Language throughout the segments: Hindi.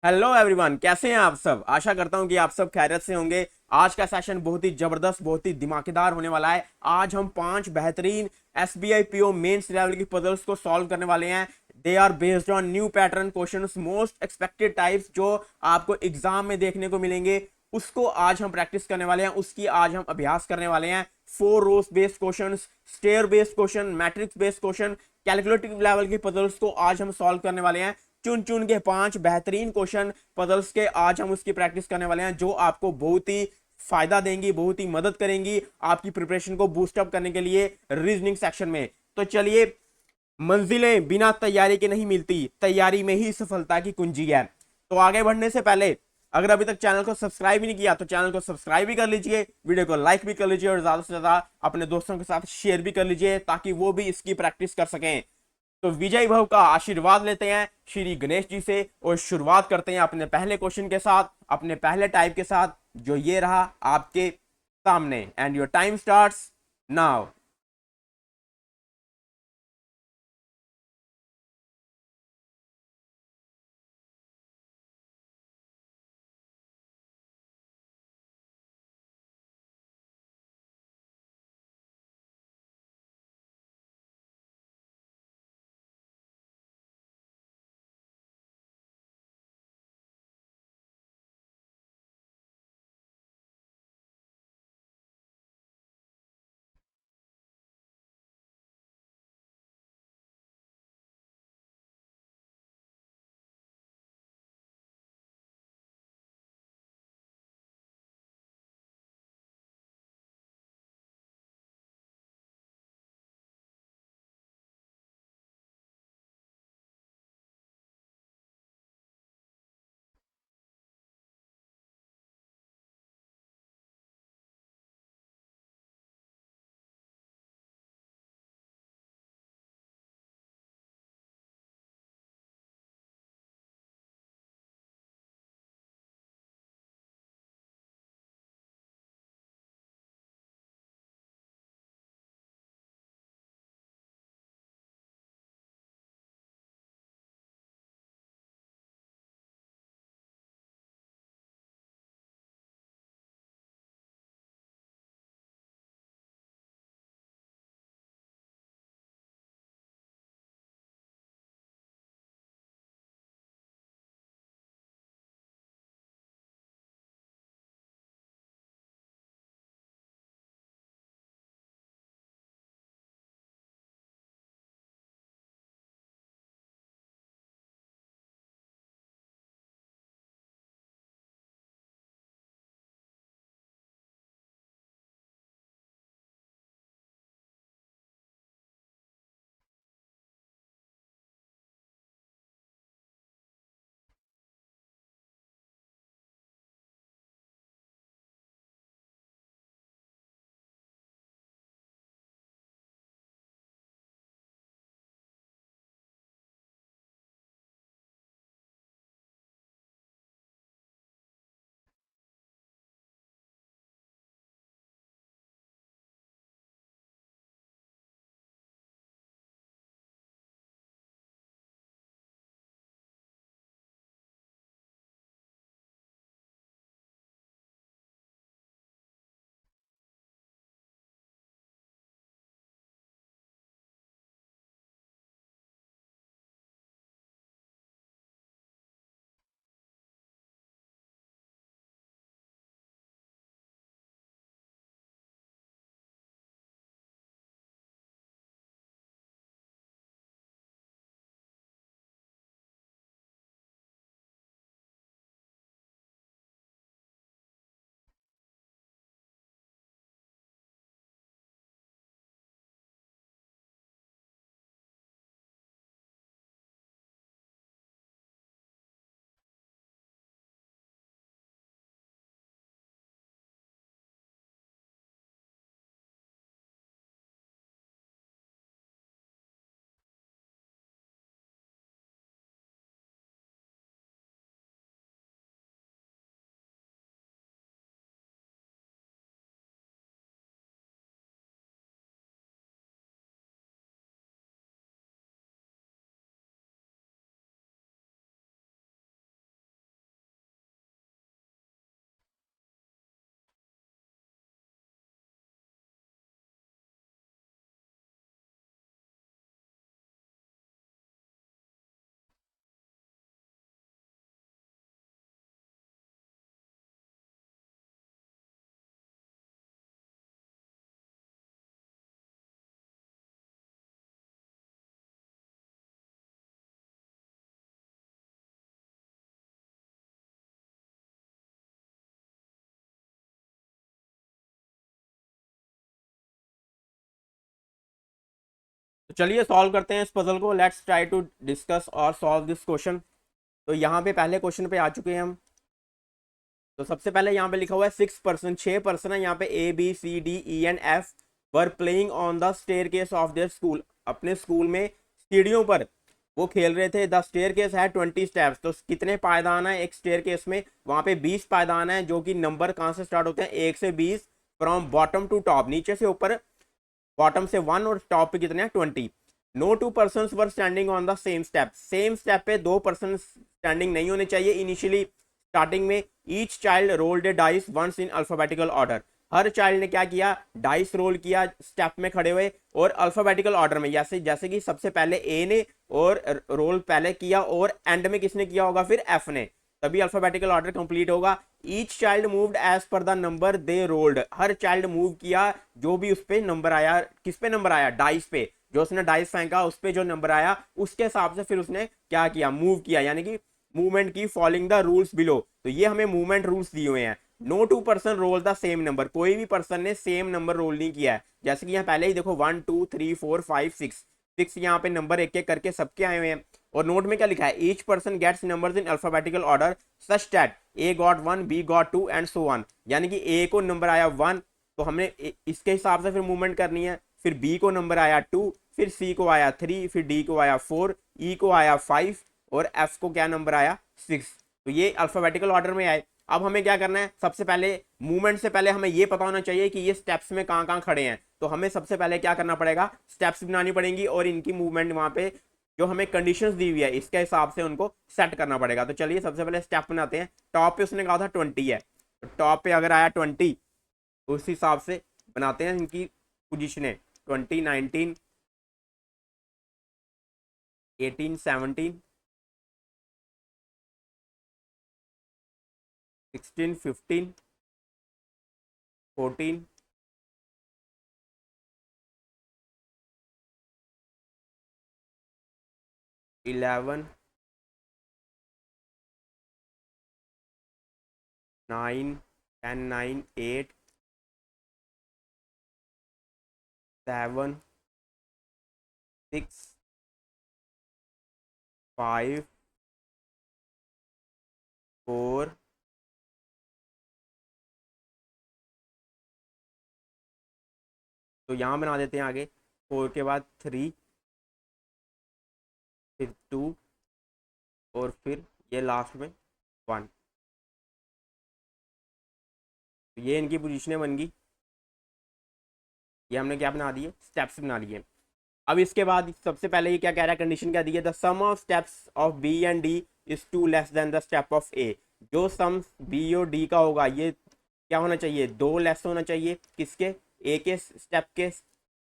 हेलो एवरीवन, कैसे हैं आप सब। आशा करता हूं कि आप सब खैरियत से होंगे। आज का सेशन बहुत ही जबरदस्त, बहुत ही दिमागदार होने वाला है। आज हम 5 बेहतरीन एसबीआई पीओ मेंस लेवल की पजल्स को सॉल्व करने वाले हैं। They are based on new pattern questions, most expected types जो आपको एग्जाम में देखने को मिलेंगे, उसको आज हम प्रैक्टिस करने वाले हैं। उसकी आज हम अभ्यास करने वाले हैं। 4 rows based question, stair based question, matrix based question, calculative level की पजल्स को आज हम सॉल्व करने वाले हैं। चुन चुन के 5 बेहतरीन क्वेश्चन पजल्स के आज हम उसकी प्रैक्टिस करने वाले हैं, जो आपको बहुत ही फायदा देंगी, बहुत ही मदद करेंगी आपकी प्रिपरेशन को बूस्ट अप करने के लिए रीजनिंग सेक्शन में। तो चलिए, मंजिलें बिना तैयारी के नहीं मिलती, तैयारी में ही सफलता की कुंजी है। तो आगे बढ़ने से पहले, अगर अभी तक चैनल को सब्सक्राइब ही नहीं किया तो चैनल को सब्सक्राइब भी कर लीजिए, वीडियो को लाइक भी कर लीजिए और ज्यादा से ज्यादा अपने दोस्तों के साथ शेयर भी कर लीजिए ताकि वो भी इसकी प्रैक्टिस कर सकें। तो विजय भव का आशीर्वाद लेते हैं श्री गणेश जी से और शुरुआत करते हैं अपने पहले क्वेश्चन के साथ, अपने पहले टाइप के साथ, जो ये रहा आपके सामने। And your time starts now. तो चलिए सॉल्व करते हैं इस पजल को। लेट्स ट्राई टू डिस्कस और सॉल्व दिस क्वेश्चन। तो यहाँ पे पहले क्वेश्चन पे आ चुके हैं हम। तो सबसे पहले यहाँ पे लिखा हुआ है 6%, 6% है यहाँ पे। ABCDENF were playing on the staircase of their school. अपने स्कूल में सीढ़ियों पर वो खेल रहे थे। द स्टेयर केस है 20 स्टेप्स। तो कितने पायदान है एक स्टेयर केस में? वहां पे 20 पायदान है, जो कि नंबर कहाँ से स्टार्ट होते हैं? 1 से 20, फ्रॉम बॉटम टू टॉप, नीचे से ऊपर। बॉटम से 1 और टॉप पे कितने हैं? 20। No two person were standing on the same step. Same step पे दो पर्सन स्टैंडिंग नहीं होने चाहिए इनिशियली स्टार्टिंग में। Each child rolled a dice once in alphabetical order. हर चाइल्ड ने क्या किया? डाइस रोल किया स्टेप में खड़े हुए, और अल्फाबेटिकल ऑर्डर में। जैसे जैसे कि सबसे पहले ए ने और रोल पहले किया, और एंड में किसने किया होगा? फिर एफ ने। तभी अल्फाबेटिकल ऑर्डर कंप्लीट होगा। Each child moved as per the number they rolled. हर चाइल्ड मूव किया जो भी उस पे नंबर आया। किस पे नंबर आया? डाइस पे। जो उसने डाइस फेंका उस पे जो नंबर आया उसके हिसाब से फिर उसने क्या किया? मूव किया, यानी कि मूवमेंट की फॉलोइंग द रूल्स बिलो। तो ये हमें मूवमेंट रूल्स दिए हुए हैं। No two person roll the same number. कोई भी पर्सन ने सेम नंबर रोल नहीं किया है। जैसे कि यहाँ पहले ही देखो 1 2 3 4 5 6 यहाँ पे नंबर एक एक करके सबके आए हुए हैं। और नोट में क्या लिखा है? Each person gets numbers in alphabetical order such that A got 1, B got 2 and so on. यानी कि ए को नंबर आया 1, तो हमने इसके हिसाब से फिर मूवमेंट करनी है। फिर बी को नंबर आया 2, फिर सी को आया 3, फिर डी को आया 4, ई को आया 5, और एफ को क्या नंबर आया? 6। तो ये अल्फाबेटिकल ऑर्डर में आए। अब हमें क्या करना है? सबसे पहले मूवमेंट से पहले हमें ये पता होना चाहिए कि ये स्टेप्स में कहाँ कहाँ खड़े हैं। तो हमें सबसे पहले क्या करना पड़ेगा? स्टेप्स बनानी पड़ेंगी, और इनकी मूवमेंट वहां पे जो हमें कंडीशंस दी हुई है इसके हिसाब से उनको सेट करना पड़ेगा। तो चलिए सबसे पहले स्टेप बनाते हैं। टॉप पे उसने कहा था 20 है, तो टॉप पे अगर आया 20 तो उस हिसाब से बनाते हैं इनकी पोजिशनें। 20, 19, 18, 17, 16, 15, 14, 11, 9, 10, 9, 8, 7, 6, 5, 4, तो यहाँ बना देते हैं आगे। 4 के बाद 3, फिर 2, और फिर ये लास्ट में 1। तो ये इनकी पोजीशनें बन गई। ये हमने क्या बना दिए? स्टेप्स बना लिए। अब इसके बाद सबसे पहले ये क्या कह रहा है? कंडीशन क्या दी है? The sum of steps of B and D is 2 less than the step of A. जो सम बी और डी का होगा ये क्या होना चाहिए? 2 लेस होना चाहिए। किसके? ए के स्टेप के।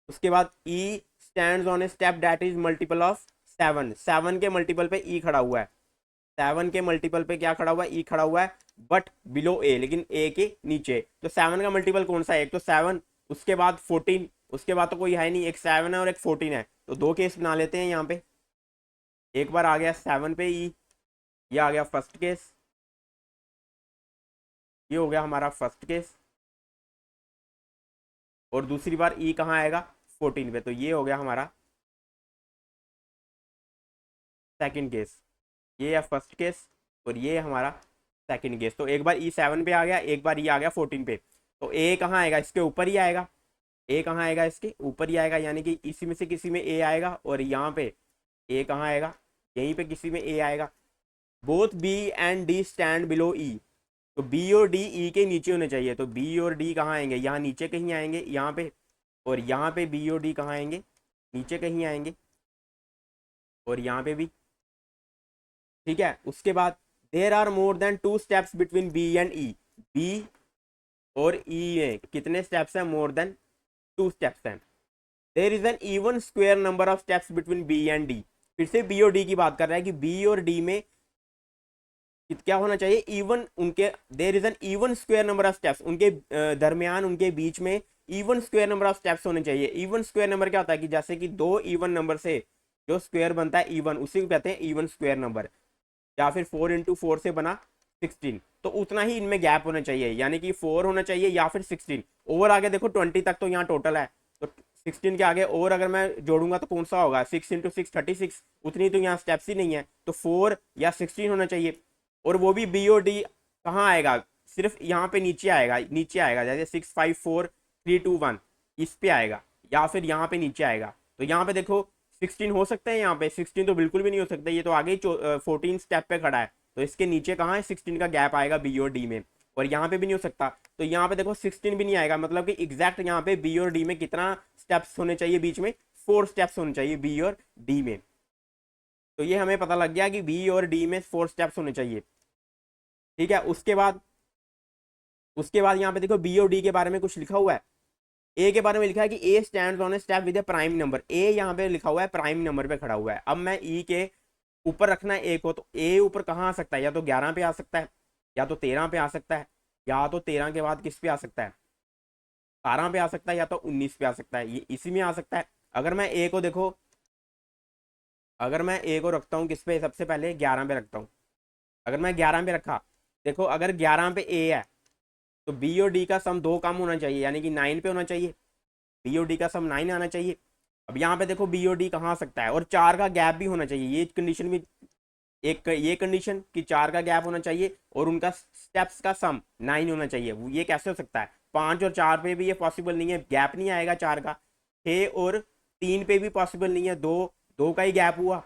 उसके बाद ई stands on a step that is multiple of 7। 7 के मल्टीपल पे ई खड़ा हुआ है। 7 के मल्टीपल पे क्या खड़ा हुआ है? ई खड़ा हुआ है, बट बिलो ए, लेकिन ए के नीचे। तो 7 का मल्टीपल कौन सा है? एक तो 7, उसके बाद 14, उसके बाद तो कोई है नहीं। एक 7 है और एक 14 है, तो दो केस बना लेते हैं यहाँ पे। एक बार आ गया 7 पे ई, ये आ गया फर्स्ट केस। ये हो गया हमारा फर्स्ट केस। और दूसरी बार ई कहाँ आएगा? 14 पे, तो ये हो गया हमारा सेकंड केस। ये है फर्स्ट केस, और ये हमारा सेकंड केस। तो एक बार ई 7 पे आ गया, एक बार ई आ गया 14 पे। तो ए कहाँ आएगा? इसके ऊपर ही आएगा। ए कहाँ आएगा? इसके ऊपर ही आएगा, यानी कि इसी में से किसी में ए आएगा। और यहाँ पे ए कहाँ आएगा? यहीं पे किसी में ए आएगा। Both B and D stand below E. तो बी और डी ई के नीचे होने चाहिए। तो बी और डी कहाँ आएंगे? यहाँ नीचे कहीं आएंगे, यहाँ पे। और यहाँ पे बी और डी कहाँ आएंगे? नीचे कहीं आएंगे। और यहाँ पे भी, ठीक है। उसके बाद there are more than 2 steps between B and E. B और ई में कितने स्टेप्स हैं? मोर देन 2 स्टेप्स हैं। There is an even square number of steps between B and D. फिर से बी और डी की बात कर रहा है कि बी और डी में क्या होना चाहिए? इवन उनके, देर is an even square number of steps, उनके दरमियान, उनके बीच में even square number of steps होने चाहिए। इवन स्क्वायर नंबर क्या होता है? कि जैसे कि दो इवन नंबर से जो स्क्वायर बनता है इवन, उसी को कहते हैं इवन स्क्वायर नंबर। या फिर 4 इंटू 4 से बना 16, तो उतना ही इनमें गैप होना चाहिए, यानी कि 4 होना चाहिए या फिर 16। ओवर आगे देखो 20 तक तो यहाँ टोटल है, तो 16 के आगे और अगर मैं जोड़ूंगा तो कौन सा होगा, 6 इंटू 6 36, उतनी तो यहाँ स्टेप्स ही नहीं है, तो 4 या 16 होना चाहिए। और वो भी बी और डी कहाँ आएगा, सिर्फ यहाँ पे नीचे आएगा, नीचे आएगा, जैसे 6 5 4 3 2 1 इस पे आएगा, या फिर यहाँ पे नीचे आएगा। तो यहाँ पे देखो 16 हो सकता है, यहाँ पे 16 तो बिल्कुल भी नहीं हो सकता, ये तो आगे ही 14 स्टेप पे खड़ा है, तो इसके नीचे कहाँ है 16 का गैप आएगा बी और डी में, और यहाँ पे भी नहीं हो सकता। तो यहाँ पे देखो 16 भी नहीं आएगा, मतलब कि एग्जैक्ट यहाँ पे बी और डी में कितना स्टेप्स होने चाहिए, बीच में 4 स्टेप्स होने चाहिए बी और डी में। तो ये हमें पता लग गया कि बी और डी में 4 स्टेप्स होने चाहिए। ठीक है, उसके बाद यहाँ पे देखो बी और डी के बारे में कुछ लिखा हुआ है। ए के बारे में लिखा है कि A stands on a step with a prime number, A यहाँ पे लिखा हुआ है प्राइम नंबर पे खड़ा हुआ है। अब मैं ई के ऊपर रखना है ए को, तो ए ऊपर कहाँ आ सकता है, या तो 11 पे आ सकता है, या तो 13 पे आ सकता है, या तो 13 के बाद किस पे आ सकता है, 12 पे आ सकता है, या तो 19 पे आ सकता है, ये इसी में आ सकता है। अगर मैं ए को देखो, अगर मैं ए को रखता हूँ किस पे, सबसे पहले 11 पे रखता हूँ। अगर मैं 11 पे रखा, देखो अगर 11 पे ए है तो बी और डी का सम 2 कम होना चाहिए, यानी कि 9 पे होना चाहिए, बी और डी का सम 9 आना चाहिए। अब यहाँ पे देखो बी और डी कहाँ आ सकता है, और 4 का गैप भी होना चाहिए, ये कंडीशन भी, एक ये कंडीशन कि 4 का गैप होना चाहिए और उनका स्टेप्स का सम 9 होना चाहिए। ये कैसे हो सकता है, 5 और 4 पे भी ये पॉसिबल नहीं है, गैप नहीं आएगा 4 का। 6 और 3 पे भी पॉसिबल नहीं है, दो दो का ही गैप हुआ,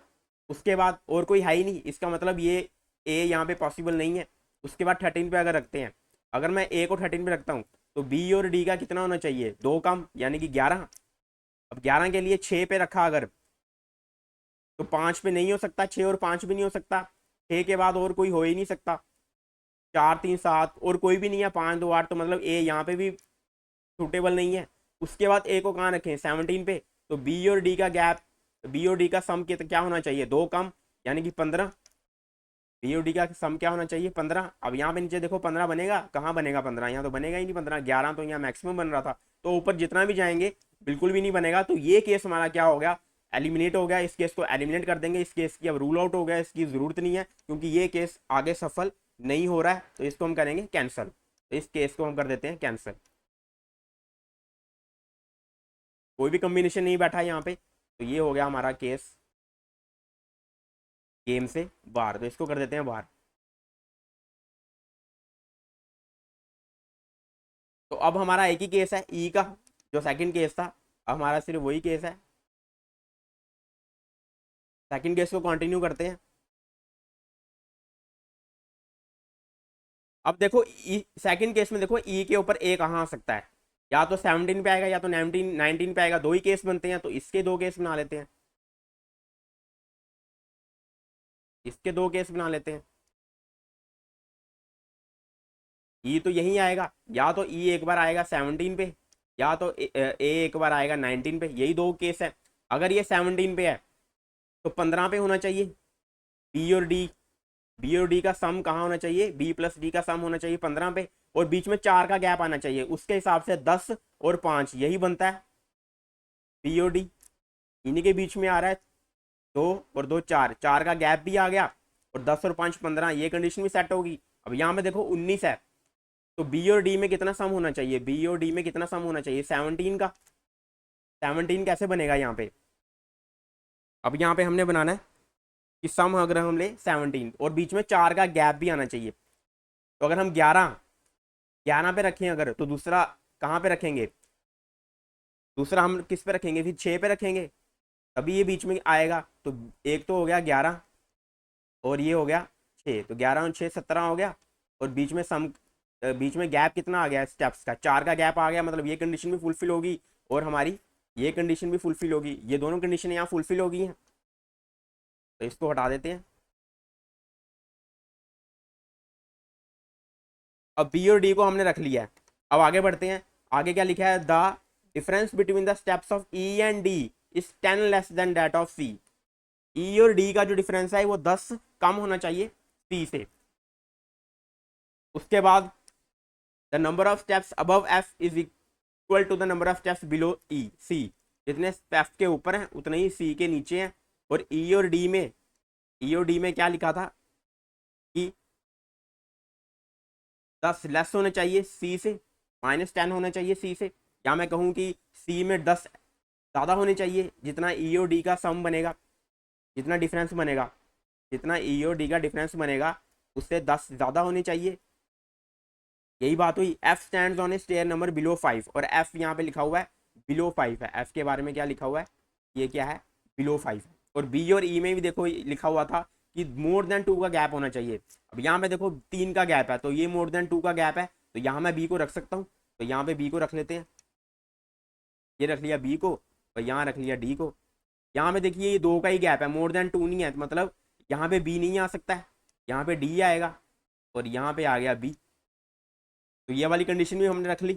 उसके बाद और कोई है ही नहीं, इसका मतलब ये ए यहाँ पे पॉसिबल नहीं है। उसके बाद 13 पे अगर रखते हैं, अगर मैं ए को 13 पे रखता हूँ तो बी और डी का कितना होना चाहिए, 2 कम, यानी कि 11। अब 11 के लिए 6 पे रखा अगर, तो 5 पे नहीं हो सकता, 6 और 5 भी नहीं हो सकता, 6 के बाद और कोई हो ही नहीं सकता, 4 3 7 और कोई भी नहीं है, 5 2 8, तो मतलब ए यहाँ पे भी सूटेबल नहीं है। उसके बाद ए को कहाँ रखें, 17 पे, तो बी और डी का गैप, बी और डी का सम क्या होना चाहिए, 2 कम, यानी कि 15। बी और डी का सम क्या होना चाहिए, 15। अब यहाँ पे नीचे देखो 15 बनेगा, कहाँ बनेगा 15, यहाँ तो बनेगा ही नहीं 15, 11 तो यहाँ मैक्सिमम बन रहा था, तो ऊपर जितना भी जाएंगे बिल्कुल भी नहीं बनेगा। तो ये केस हमारा क्या हो गया, एलिमिनेट हो गया, इस केस को एलिमिनेट कर देंगे, इस केस की अब रूल आउट हो गया, इसकी जरूरत नहीं है, क्योंकि ये केस आगे सफल नहीं हो रहा है, तो इसको हम करेंगे कैंसिल। तो इस केस को हम कर देते हैं कैंसिल, कोई भी कॉम्बिनेशन नहीं बैठा यहाँ पे, तो ये हो गया हमारा केस गेम से बाहर, तो इसको कर देते हैं बाहर। तो अब हमारा एक ही केस है ई का, जो सेकंड केस था, अब हमारा सिर्फ वही केस है, सेकंड केस को कंटिन्यू करते हैं। अब देखो सेकंड केस में देखो ई के ऊपर ए कहाँ आ सकता है, या तो 17 पे आएगा, या तो 19 पे आएगा, दो ही केस बनते हैं, तो इसके दो केस बना लेते हैं, इसके दो केस बना लेते हैं। ई तो यही आएगा, या तो ई एक बार आएगा 17 पे, या तो ए एक बार आएगा 19 पे, यही दो केस है। अगर ये 17 पे है तो 15 पे होना चाहिए बी और डी, बी और डी का सम कहाँ होना चाहिए, बी प्लस डी का सम होना चाहिए 15 पे, और बीच में 4 का गैप आना चाहिए, उसके हिसाब से 10 और 5 यही बनता है बी और डी, इन्हीं के बीच में आ रहा है, 2 और 2 4, 4 का गैप भी आ गया, और 10 और 5 15, ये कंडीशन भी सेट होगी। अब यहाँ पे देखो 19 है, तो बी और डी में कितना सम होना चाहिए, बी और डी में कितना सम होना चाहिए, 17 का। 17 कैसे बनेगा यहाँ पे, अब यहाँ पे हमने बनाना है कि सम अगर हम ले 17 और बीच में 4 का गैप भी आना चाहिए, तो अगर हम 11 पे रखें अगर, तो दूसरा कहाँ पे रखेंगे, दूसरा हम किस पे रखेंगे, फिर 6 पे रखेंगे, तभी ये बीच में आएगा। तो एक तो हो गया 11 और ये हो गया 6, तो 11 और 6 17 हो गया, और बीच में सम, बीच में गैप कितना आ गया स्टेप्स का, 4 का गैप आ गया, मतलब ये कंडीशन भी फुलफिल होगी और हमारी ये कंडीशन भी फुलफिल होगी, ये दोनों कंडीशन यहाँ फुलफिल होगी हैं, तो इसको हटा देते हैं। अब बी और डी को हमने रख लिया है, अब आगे बढ़ते हैं। आगे क्या लिखा है, the difference between the steps of E and D is 10 less than that of C. E और डी का जो डिफरेंस है वो 10 कम होना चाहिए सी से। उसके बाद the number of steps above F is equal to the number of steps below E C, जितने स्टेप्स के ऊपर हैं उतने ही सी के नीचे हैं। और ई और डी में, ई और डी में क्या लिखा था कि 10 लेस होने चाहिए सी से, -10 होना चाहिए सी से, या मैं कहूँ कि सी में 10 ज़्यादा होनी चाहिए, जितना ई और डी का सम बनेगा, जितना डिफरेंस बनेगा, जितना ई और डी का डिफरेंस बनेगा उससे 10 ज़्यादा होनी चाहिए। यही बात हुई। F stands on a stair number below 5, और एफ यहाँ पे लिखा हुआ है बिलो 5 है। एफ के बारे में क्या लिखा हुआ है, ये क्या है, बिलो 5 है। और बी और ई में भी देखो लिखा हुआ था कि मोर देन 2 का गैप होना चाहिए। अब यहाँ पे देखो 3 का गैप है, तो ये मोर देन 2 का गैप है, तो यहाँ मैं बी को रख सकता हूँ। तो यहाँ पे बी को रख लेते हैं, ये रख लिया बी को, और यहाँ रख लिया डी को। यहाँ पे देखिए ये 2 का ही गैप है, मोर देन 2 नहीं है, मतलब यहाँ पे बी नहीं आ सकता है, यहाँ पे डी आएगा, और यहाँ पे आ गया बी। तो ये वाली कंडीशन भी हमने रख ली,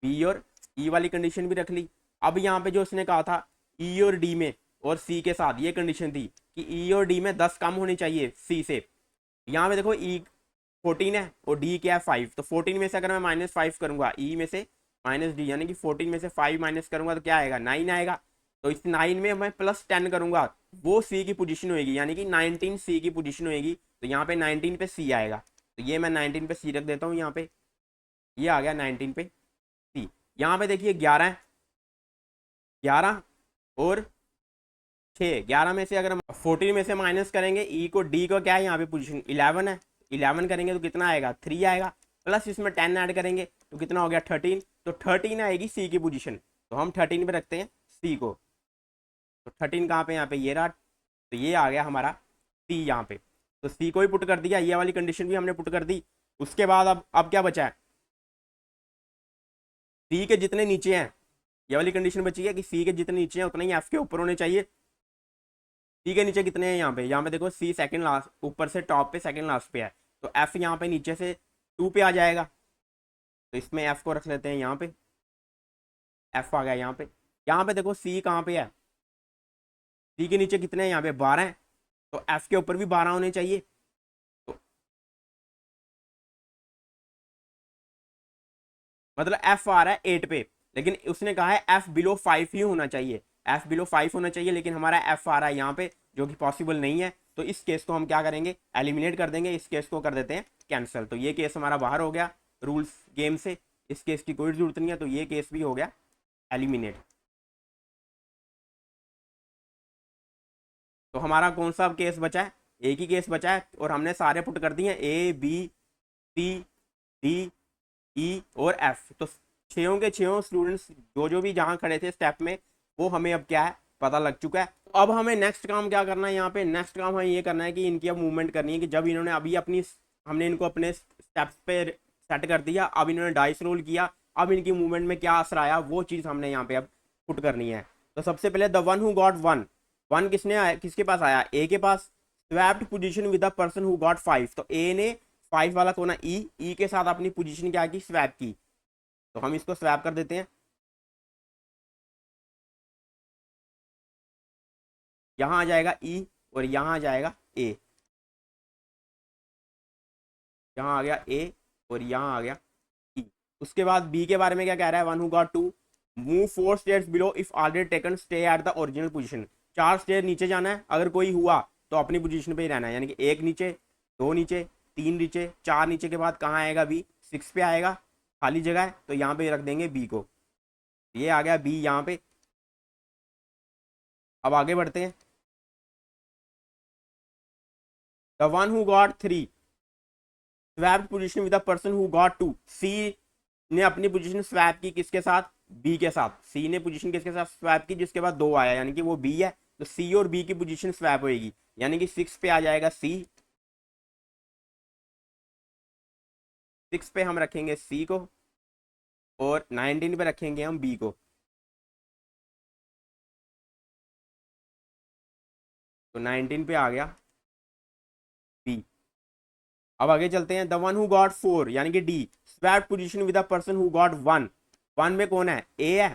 बी और ई वाली कंडीशन भी रख ली। अब यहाँ पे जो उसने कहा था ई और डी में और सी के साथ, ये कंडीशन थी कि ई और डी में 10 कम होनी चाहिए सी से। यहाँ पे देखो ई 14 है और डी क्या है 5, तो 14 में से अगर मैं -5 करूंगा ई में से माइनस डी, यानी कि 14 में से 5 माइनस करूंगा तो क्या आएगा, 9 आएगा। तो इस 9 में मैं +10 करूंगा, वो सी की पोजीशन होएगी, यानी कि 19 सी की पोजीशन होएगी। तो यहाँ पे 19 पे सी आएगा, तो ये मैं 19 पे सी रख देता हूँ यहाँ पे, ये आ गया 19 पे सी। यहाँ पे देखिए 11 है, 11 और 6, 11 में से अगर हम 14 में से माइनस करेंगे ई को, डी को क्या है यहाँ पे पोजीशन 11 है, 11 करेंगे तो कितना आएगा 3 आएगा, प्लस इसमें 10 ऐड करेंगे तो कितना हो गया 13, तो 13 आएगी सी की पोजीशन। तो हम 13 पे रखते हैं सी को, तो 13 कहाँ पे, यहाँ पे ये रहा, तो ये आ गया हमारा सी यहाँ पे। तो सी को ही पुट कर दिया, ये वाली कंडीशन भी हमने पुट कर दी। उसके बाद अब क्या बचा है, सी के जितने नीचे हैं, ये वाली कंडीशन बची है कि सी के जितने नीचे हैं उतने ही एफ के ऊपर होने चाहिए। सी के नीचे कितने हैं, यहाँ पे देखो सी सेकंड लास्ट, ऊपर से टॉप पे सेकंड लास्ट पे है, तो एफ यहाँ पे नीचे से 2 पे आ जाएगा, तो इसमें एफ को रख लेते हैं यहाँ पे, एफ आ गया यहाँ पे। यहाँ पे देखो सी कहाँ पे है, सी के नीचे कितने हैं, यहाँ पे 12 हैं, तो एफ के ऊपर भी 12 होने चाहिए। तो मतलब एफ आ रहा है 8 पे, लेकिन उसने कहा है एफ बिलो 5 ही होना चाहिए, एफ बिलो 5 होना चाहिए, लेकिन हमारा एफ आ रहा है यहाँ पे, जो कि पॉसिबल नहीं है। तो इस केस को हम क्या करेंगे, एलिमिनेट कर देंगे, इस केस को कर देते हैं कैंसिल। तो ये केस हमारा बाहर हो गया रूल्स गेम से, इस केस की कोई जरूरत नहीं है, तो ये केस भी हो गया एलिमिनेट। तो हमारा कौन सा केस बचा है, एक ही केस बचा है, और हमने सारे पुट कर दिए हैं, A B C D E और एफ। तो छयों के छयों स्टूडेंट्स जो भी जहाँ खड़े थे स्टेप में, वो हमें अब क्या है पता लग चुका है। तो अब हमें नेक्स्ट काम क्या करना है, यहाँ पे नेक्स्ट काम हमें ये करना है कि इनकी अब मूवमेंट करनी है, कि जब इन्होंने अभी अपनी, हमने इनको अपने स्टेप्स पे सेट कर दिया, अब इन्होंने डाइस रोल किया, अब इनकी मूवमेंट में क्या असर आया, वो चीज़ हमने यहाँ पे अब पुट करनी है। तो सबसे पहले द वन हु गॉट 1, 1 किसने आया, किसके पास आया, ए के पास। Swapped position with the person who got 5, तो ए ने 5 वाला कौन है, ई के साथ अपनी पोजीशन क्या की, स्वैप की। तो हम इसको स्वैप कर देते हैं, यहाँ आ जाएगा ई और यहाँ आ जाएगा ए, यहाँ आ गया ए और यहाँ आ गया ई। उसके बाद बी के बारे में क्या कह रहा है, 1 who got 2 move 4 stairs below if already taken stay at the original position. 4 stair नीचे जाना है, अगर कोई हुआ तो अपनी पोजीशन पे ही रहना है, यानी कि 1 नीचे, 2 नीचे, 3 नीचे, 4 नीचे के बाद कहाँ आएगा बी, 6 पे आएगा, खाली जगह है तो यहाँ पे रख देंगे बी को। ये आ गया बी यहाँ पे। अब आगे बढ़ते हैं, the one who got 3 swap position with the person who got 2, सी ने अपनी पोजीशन स्वैप की किसके साथ, बी के साथ। सी ने पोजीशन किसके साथ स्वैप की, जिसके बाद 2 आया, यानी कि वो बी है, तो सी और बी की पोजीशन स्वैप होएगी, यानी कि 6 पे आ जाएगा सी, 6 पे हम रखेंगे सी को, और 19 पे रखेंगे हम बी को। तो 19 पे आ गया बी। अब आगे चलते हैं, द वन हु गॉट 4 यानी कि D swapped position with the person who got 1, 1 में कौन है, ए है,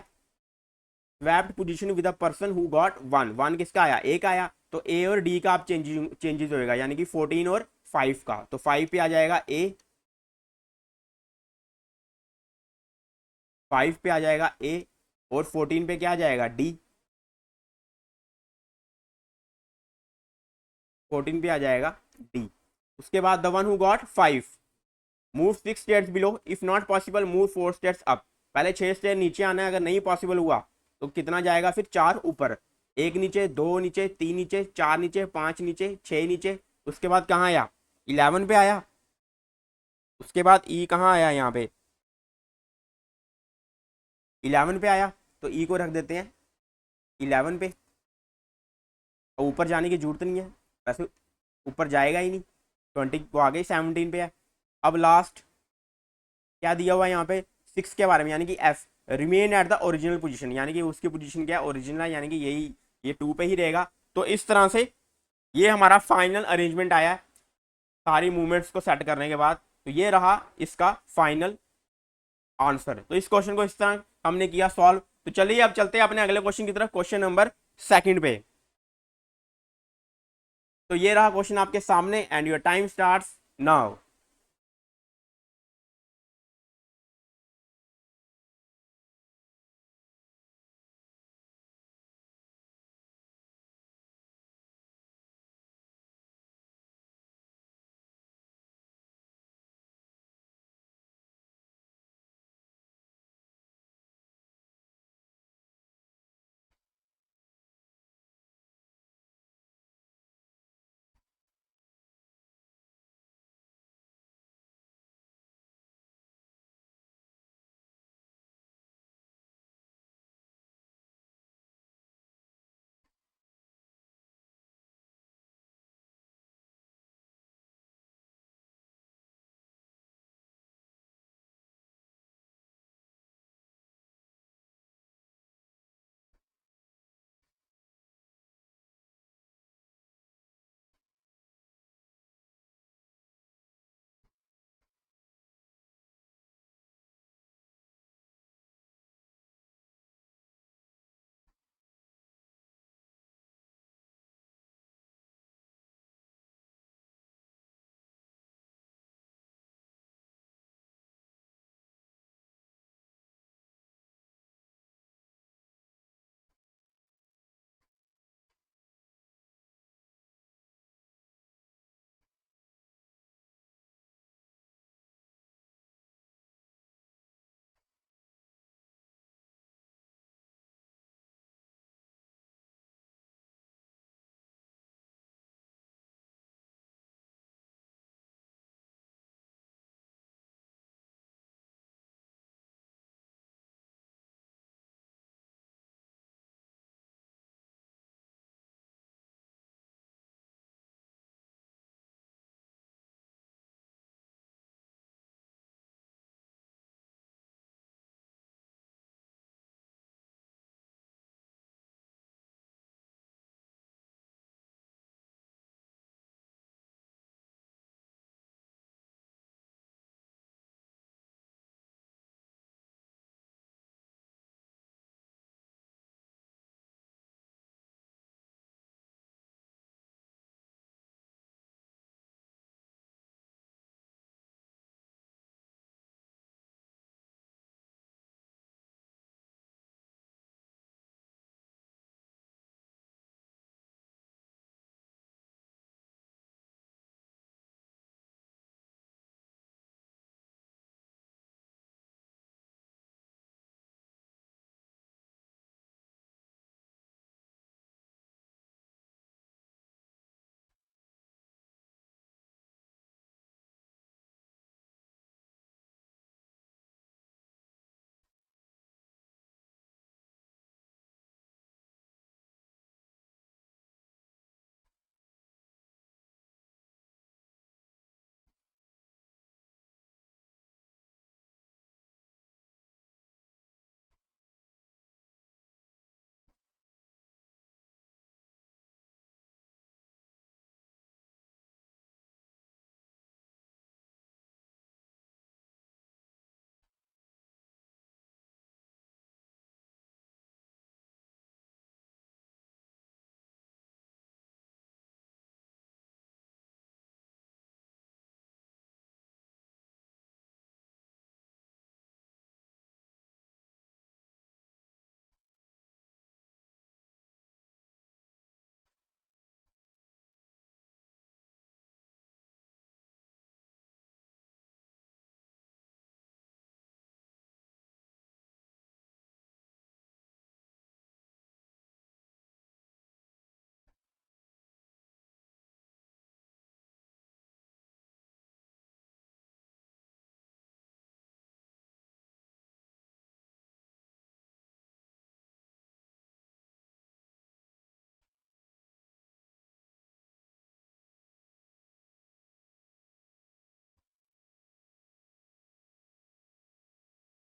swapped position with the person who got 1, 1 किसका आया, ए का आया, तो ए और डी का आप चेंजेस होएगा, यानी कि 14 और 5 का, तो 5 पे आ जाएगा ए, 5 पे आ जाएगा ए, और 14 पे क्या आ जाएगा डी, 14 पे आ जाएगा डी। उसके बाद the one who got 5 move 6 stairs below if not possible move 4 stairs up, पहले 6 स्टेयर नीचे आना है, अगर नहीं पॉसिबल हुआ तो कितना जाएगा फिर, 4 ऊपर, एक नीचे, दो नीचे, तीन नीचे, चार नीचे, पांच नीचे, छह नीचे। उसके बाद कहाँ आया, 11 पे आया। उसके बाद ई कहाँ आया, यहाँ पे 11 पे आया, तो ई को रख देते हैं 11 पे। और ऊपर जाने की जरूरत नहीं है, वैसे ऊपर जाएगा ही नहीं, 20 को आ गई, 17 पे है। अब लास्ट क्या दिया हुआ है यहाँ पे, 6 के बारे में, यानी कि F remain at the original position, यानी कि उसकी पोजीशन क्या है, ओरिजिनल है, यानी कि यही, ये 2 पे ही रहेगा। तो इस तरह से ये हमारा फाइनल अरेंजमेंट आया है सारी मूवमेंट्स को सेट करने के बाद। तो ये रहा इसका फाइनल आंसर। तो इस क्वेश्चन को इस तरह हमने किया सॉल्व। तो चलिए अब चलते हैं अपने अगले क्वेश्चन की तरफ, क्वेश्चन नंबर सेकंड पे। तो ये रहा क्वेश्चन आपके सामने and your time starts now.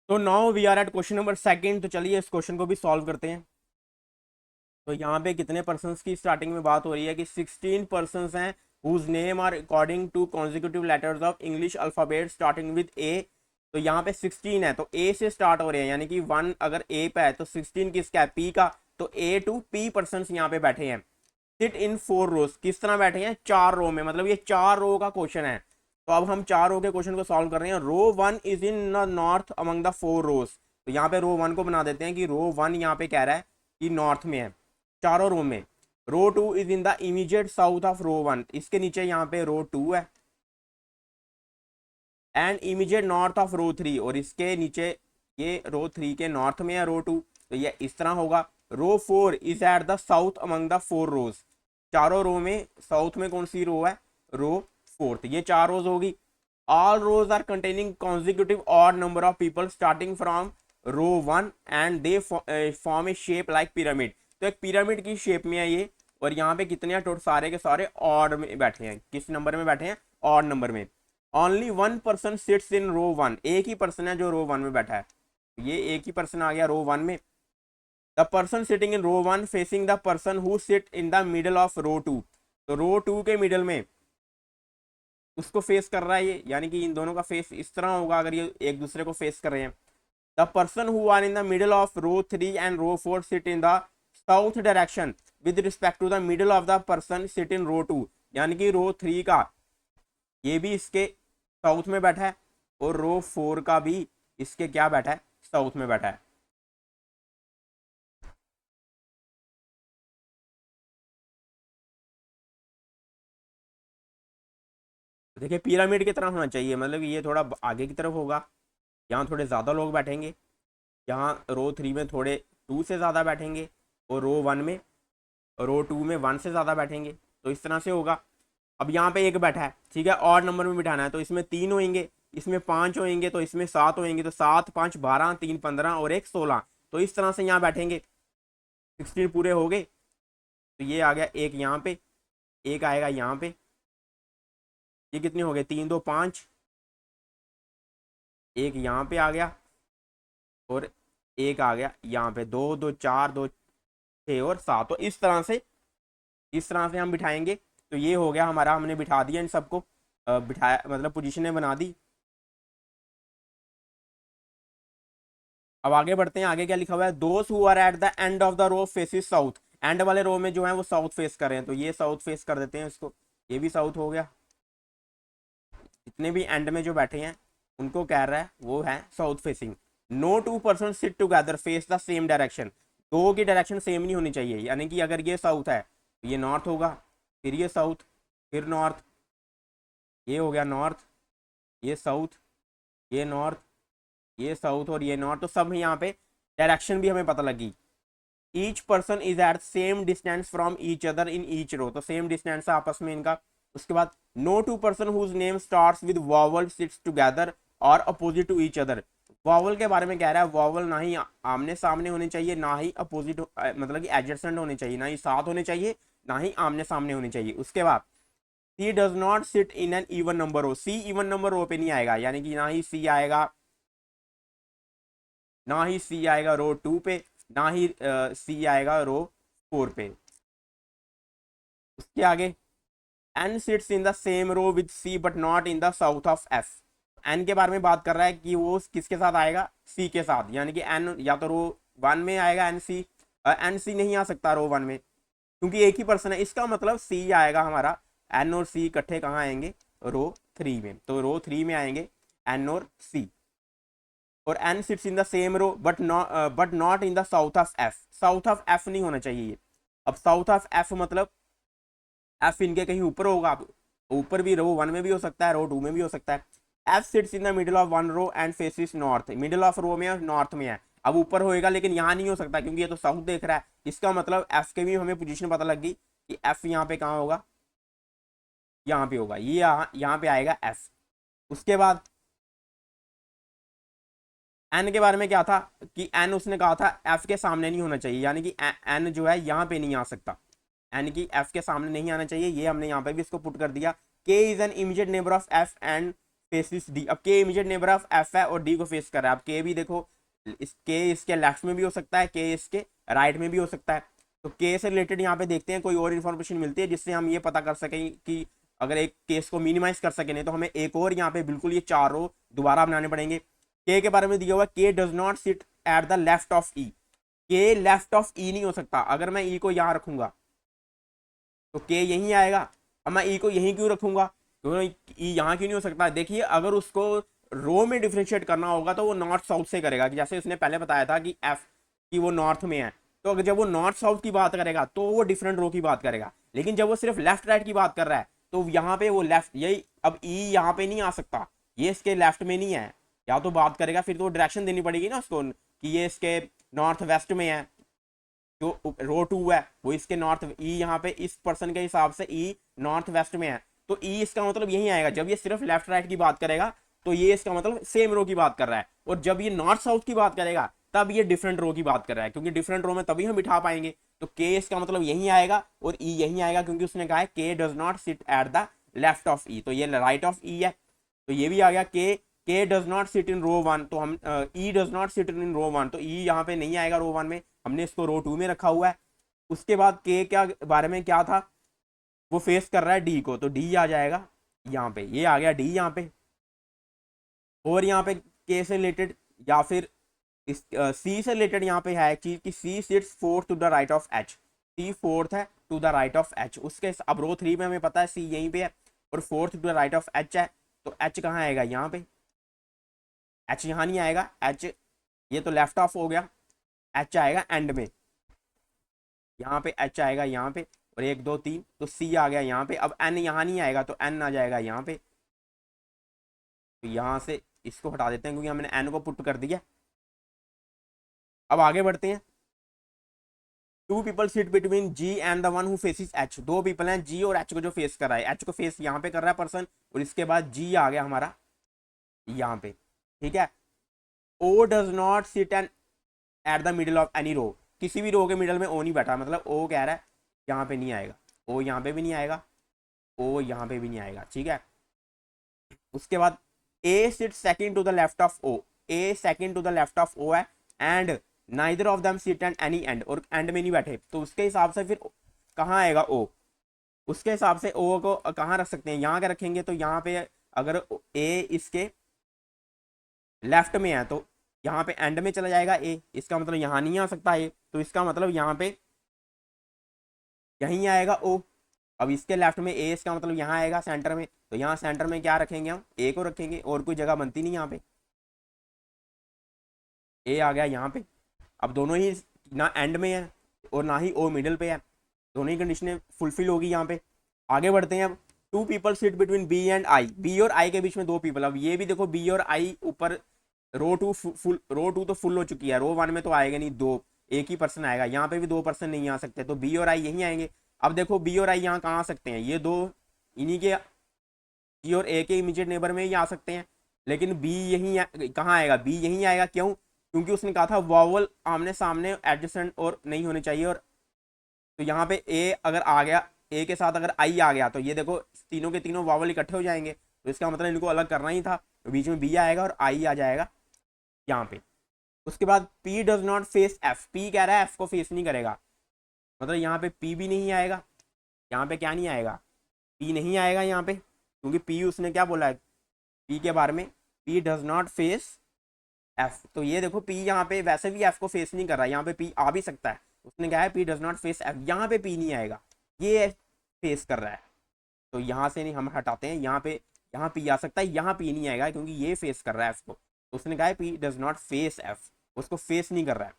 तो now we are at question number second. तो चलिए इस क्वेश्चन को भी सॉल्व करते हैं। तो यहाँ पे कितने पर्सन्स की स्टार्टिंग में बात हो रही है कि 16 पर्सन्स हैं whose name are according to consecutive letters of English alphabet starting with A. तो यहाँ पे 16 है तो ए से स्टार्ट हो रहे हैं, यानी कि 1 अगर ए पे है तो 16 किसका है, पी का। तो ए टू पी पर्सन्स यहाँ पे बैठे हैं। सिट इन 4 रोज, किस तरह बैठे हैं, 4 रो में, मतलब ये 4 रो का क्वेश्चन है। तो अब हम 4 रो के क्वेश्चन को सॉल्व कर रहे हैं। रो 1 is in the north among the 4 रोज। तो यहाँ पे रो 1 को बना देते हैं कि रो 1 यहाँ पे कह रहा है कि नॉर्थ में है चारों रो में। Row 2 is in the immediate south of row 1, इसके नीचे यहाँ पे रो 2 है। And immediate north of row 3, और इसके नीचे ये रो 3 के नॉर्थ में है रो 2, तो ये इस तरह होगा। रो 4 is at the south among the 4 रोज, चारों रो में साउथ में कौन सी रो है, रो 4, ये 4 रोज होगी। All rows are containing consecutive odd number of people starting from row 1 and they form a shape like pyramid. तो एक पिरामिड की शेप में है ये, और यहाँ पे कितने हैं टोटल, सारे के सारे ऑड में बैठे हैं। किस नंबर में बैठे हैं, ऑड नंबर में। Only 1 person sits in row 1, एक ही पर्सन है जो रो 1 में बैठा है, ये एक ही पर्सन आ गया रो 1 में। The person sitting in row 1 facing the person who sit in the middle of row 2। तो रो 2 के मिडल में उसको फेस कर रहा है ये, यानी कि इन दोनों का फेस इस तरह होगा अगर ये एक दूसरे को फेस कर रहे हैं। The person who are in the middle of row 3 and row 4 sit in the south direction with respect to the middle of the person sit in row 2, यानी कि रो 3 का ये भी इसके साउथ में बैठा है, और रो 4 का भी इसके क्या बैठा है, साउथ में बैठा है। देखिए पिरामिड की तरह होना चाहिए, मतलब ये थोड़ा आगे की तरफ होगा, यहाँ थोड़े ज़्यादा लोग बैठेंगे, यहाँ रो 3 में थोड़े 2 से ज़्यादा बैठेंगे, और रो 1 में, रो 2 में 1 से ज़्यादा बैठेंगे, तो इस तरह से होगा। अब यहाँ पे एक बैठा है, ठीक है, और नंबर में बिठाना है, तो इसमें 3 होंगे, इसमें 5 होंगे, तो इसमें 7 होंगे, तो 7 5 12, 3 15 और 1 16, तो इस तरह से यहाँ बैठेंगे। 16 पूरे हो गए, तो ये आ गया एक यहाँ पे, एक आएगा यहाँ पे, ये कितने हो गए, 3 2 5, एक यहाँ पे आ गया, और एक आ गया यहाँ पे, 2 2 4 2 6 और 7, तो इस तरह से हम बिठाएंगे। तो ये हो गया हमारा, हमने बिठा दिया इन सबको, बिठाया मतलब पोजीशनें बना दी। अब आगे बढ़ते हैं, आगे क्या लिखा हुआ है, those who are at the end of the row faces south. End वाले रो में जो है वो साउथ फेस कर रहे हैं, तो ये साउथ फेस कर देते हैं इसको, ये भी साउथ हो गया। जितने भी एंड में जो बैठे हैं उनको कह रहा है वो है south facing. No 2 person sit together face the same direction, दो की डायरेक्शन सेम नहीं होनी चाहिए, यानी कि अगर ये साउथ है तो ये नॉर्थ होगा, फिर ये साउथ, फिर नॉर्थ, ये हो गया नॉर्थ, ये साउथ, ये नॉर्थ, ये साउथ और ये नॉर्थ, तो सब यहाँ पे डायरेक्शन भी हमें पता लगी। Each person is at same distance from each other in each row, तो सेम डिस्टेंस है आपस में इनका। उसके बाद no 2 person whose name starts with vowel sits together और opposite to each other. Vowel के बारे में कह रहा है, वॉवल ना ही आमने सामने होने चाहिए, ना ही अपोजिट मतलब कि एडजेसेंट होने चाहिए, ना ही साथ होने चाहिए, ना ही आमने सामने होने चाहिए। उसके बाद C does not sit in an even number row, C even number row पे नहीं आएगा, यानी कि ना ही सी आएगा, ना ही सी आएगा रो 2 पे, ना ही सी आएगा रो 4 पे। उसके आगे N sits in the same row with C but not in the south of F. N के बारे में बात कर रहा है कि वो किसके साथ आएगा, सी के साथ, यानी कि एन या तो रो 1 में आएगा, एन सी नहीं आ सकता रो 1 में क्योंकि एक ही पर्सन है। इसका मतलब सी आएगा हमारा, एन और सी इकट्ठे कहाँ आएंगे, रो 3 में, तो रो 3 में आएंगे एन और सी। और N sits in the same row but not in the south of F, south of F नहीं होना चाहिए ये। अब साउथ ऑफ एफ मतलब एफ इनके कहीं ऊपर होगा, ऊपर भी रो 1 में भी हो सकता है, रो 2 में भी हो सकता है। F sits in the middle of 1 row and faces north, middle of row में नॉर्थ में है, अब ऊपर होएगा लेकिन यहाँ नहीं हो सकता क्योंकि ये तो साउथ देख रहा है। इसका मतलब एफ के भी हमें पोजीशन पता लग गई कि एफ यहाँ पे कहाँ होगा, यहाँ पे होगा, ये यहाँ पे आएगा एफ। उसके बाद एन के बारे में क्या था कि एन उसने कहा था एफ के सामने नहीं होना चाहिए, यानी कि एन जो है यहाँ पे नहीं आ सकता, एन की एफ के सामने नहीं आना चाहिए, ये हमने यहाँ पे भी इसको पुट कर दिया। के is an immediate neighbour of F and faces D. अब के इमीडिएट नेबर ऑफ एफ है और डी को फेस कर रहा है। अब के भी देखो, इसके लेफ्ट में भी हो सकता है, के इसके राइट में भी हो सकता है। तो के से रिलेटेड यहाँ पे देखते हैं कोई और इन्फॉर्मेशन मिलती है जिससे हम ये पता कर सकें कि अगर एक केस को मिनिमाइज कर सके, नहीं तो हमें एक और यहाँ पे बिल्कुल ये 4 रो दोबारा बनाने पड़ेंगे। के बारे में दिया हुआ K does not sit at the left of E. K left of ई नहीं हो सकता। अगर मैं ई को यहाँ रखूंगा तो के यहीं आएगा। अब मैं ई को यहीं क्यों रखूंगा, क्योंकि ई यहाँ क्यों नहीं हो सकता। देखिए अगर उसको रो में डिफ्रेंशिएट करना होगा तो वो नॉर्थ साउथ से करेगा, जैसे उसने पहले बताया था कि एफ की वो नॉर्थ में है। तो अगर जब वो नॉर्थ साउथ की बात करेगा तो वो डिफरेंट रो की बात करेगा। लेकिन जब वो सिर्फ लेफ्ट राइट की बात कर रहा है तो यहाँ पे वो लेफ्ट, यही अब ई यहाँ पे नहीं आ सकता, ये इसके लेफ्ट में नहीं है। या तो बात करेगा फिर तो डायरेक्शन देनी पड़ेगी ना उसको कि ये इसके नॉर्थ वेस्ट में है, जो रो 2 है वो इसके नॉर्थ, ई यहाँ पे इस पर्सन के हिसाब से ई नॉर्थ वेस्ट में है, तो ई इसका मतलब यही आएगा। जब ये सिर्फ लेफ्ट राइट की बात करेगा तो ये इसका मतलब सेम रो की बात कर रहा है, और जब ये नॉर्थ साउथ की बात करेगा तब ये डिफरेंट रो की बात कर रहा है, क्योंकि डिफरेंट रो में तभी हम बिठा पाएंगे। तो के इसका मतलब यही आएगा और ई यही आएगा, क्योंकि उसने कहा है K does not sit at the left of E, तो ये राइट ऑफ ई है। तो ये भी आ गया के does not sit in row 1, तो हम ई does not sit in row 1, तो ई यहाँ पे नहीं आएगा रो 1 में, हमने इसको रो 2 में रखा हुआ है। उसके बाद के क्या बारे में क्या था, वो फेस कर रहा है डी को, तो डी आ जाएगा यहाँ पे, ये आ गया डी यहाँ पे। और यहाँ पे के से रिलेटेड या फिर इस सी से रिलेटेड यहाँ पे है एक चीज कि C sits fourth to the right of H, C fourth है to the right of H. उसके अब रो 3 में हमें पता है सी यहीं पे है और fourth to the right of H है, तो एच कहाँ आएगा, यहाँ पे। एच यहाँ नहीं आएगा, एच ये तो लेफ्ट ऑफ हो गया, एच आएगा एंड में, यहाँ पे एच आएगा यहाँ पे, और 1 2 3, तो सी आ गया यहाँ पे। अब एन यहाँ नहीं आएगा तो एन आ जाएगा यहाँ पे, तो यहाँ से इसको हटा देते हैं क्योंकि हमने एन को पुट कर दिया। अब आगे बढ़ते हैं। 2 people sit between ji and the one who faces H. 2 people हैं जी और एच को जो फेस कर रहा है, एच को फेस यहाँ पे कर रहा है पर्सन, और इसके बाद जी आ गया हमारा यहाँ पे, ठीक है। O does not sit and at the middle of any row, किसी भी रो के मिडल में ओ नहीं बैठा, मतलब ओ कह रहा है यहाँ पे नहीं आएगा, ओ यहाँ पे भी नहीं आएगा, ओ यहाँ पे भी नहीं आएगा, ठीक है। उसके बाद A sit second to the left of O, A second to the left of O है, and neither of them sit and any end, और एंड में नहीं बैठे, तो उसके हिसाब से फिर कहाँ आएगा ओ, उसके हिसाब से ओ को कहाँ रख सकते हैं, यहाँ के रखेंगे। तो यहाँ पे अगर ए इसके लेफ्ट में है तो यहाँ पे एंड में चला जाएगा ए, इसका मतलब यहाँ नहीं आ सकता ए, तो इसका मतलब यहाँ पे यहीं आएगा ओ। अब इसके लेफ्ट में ए, इसका मतलब यहाँ आएगा सेंटर में, तो यहाँ सेंटर में क्या रखेंगे, हम ए को रखेंगे, और कोई जगह बनती नहीं यहाँ पे, ए आ गया यहाँ पे। अब दोनों ही ना एंड में है और ना ही ओ मिडल पे है, दोनों ही कंडीशनें फुलफिल होगी यहाँ पे। आगे बढ़ते हैं। अब 2 people sit between B and I, B और आई के बीच में 2 पीपल। अब ये भी देखो बी और आई ऊपर रो 2 फुल, रो 2 तो फुल हो चुकी है, रो 1 में तो आएगा नहीं, 2 एक ही पर्सन आएगा, यहाँ पे भी 2 पर्सन नहीं आ सकते, तो बी और आई यहीं आएंगे। अब देखो बी और आई यहाँ कहाँ आ सकते हैं, ये 2 इन्हीं के जी और ए के इमीडिएट नेबर में ही आ सकते हैं, लेकिन बी यहीं कहाँ आएगा, बी यहीं आएगा, क्यों, क्योंकि उसने कहा था वॉवल आमने सामने एडजेसेंट और नहीं होने चाहिए, और तो यहाँ पे ए अगर आ गया, ए के साथ अगर आई आ गया तो ये देखो तीनों के तीनों वॉवल इकट्ठे हो जाएंगे, तो इसका मतलब इनको अलग करना ही था, तो बीच में बी आएगा और आई आ जाएगा यहाँ पे। उसके बाद P does not face F, P कह रहा है F को फेस नहीं करेगा, मतलब यहाँ पे P भी नहीं आएगा, यहाँ पे क्या नहीं आएगा, P नहीं आएगा यहाँ पे, क्योंकि P उसने क्या बोला है P के बारे में, P does not face F, तो ये देखो P यहाँ पे वैसे भी F को फेस नहीं कर रहा है, यहाँ पे P आ भी सकता है, उसने कहा है P does not face F, यहाँ पे P नहीं आएगा, ये फेस कर रहा है, तो यहाँ से नहीं हम हटाते हैं, यहाँ P आ सकता है, यहाँ P नहीं आएगा क्योंकि ये फेस कर रहा है F को, तो उसने कहा है P does not face F, उसको फेस नहीं कर रहा है,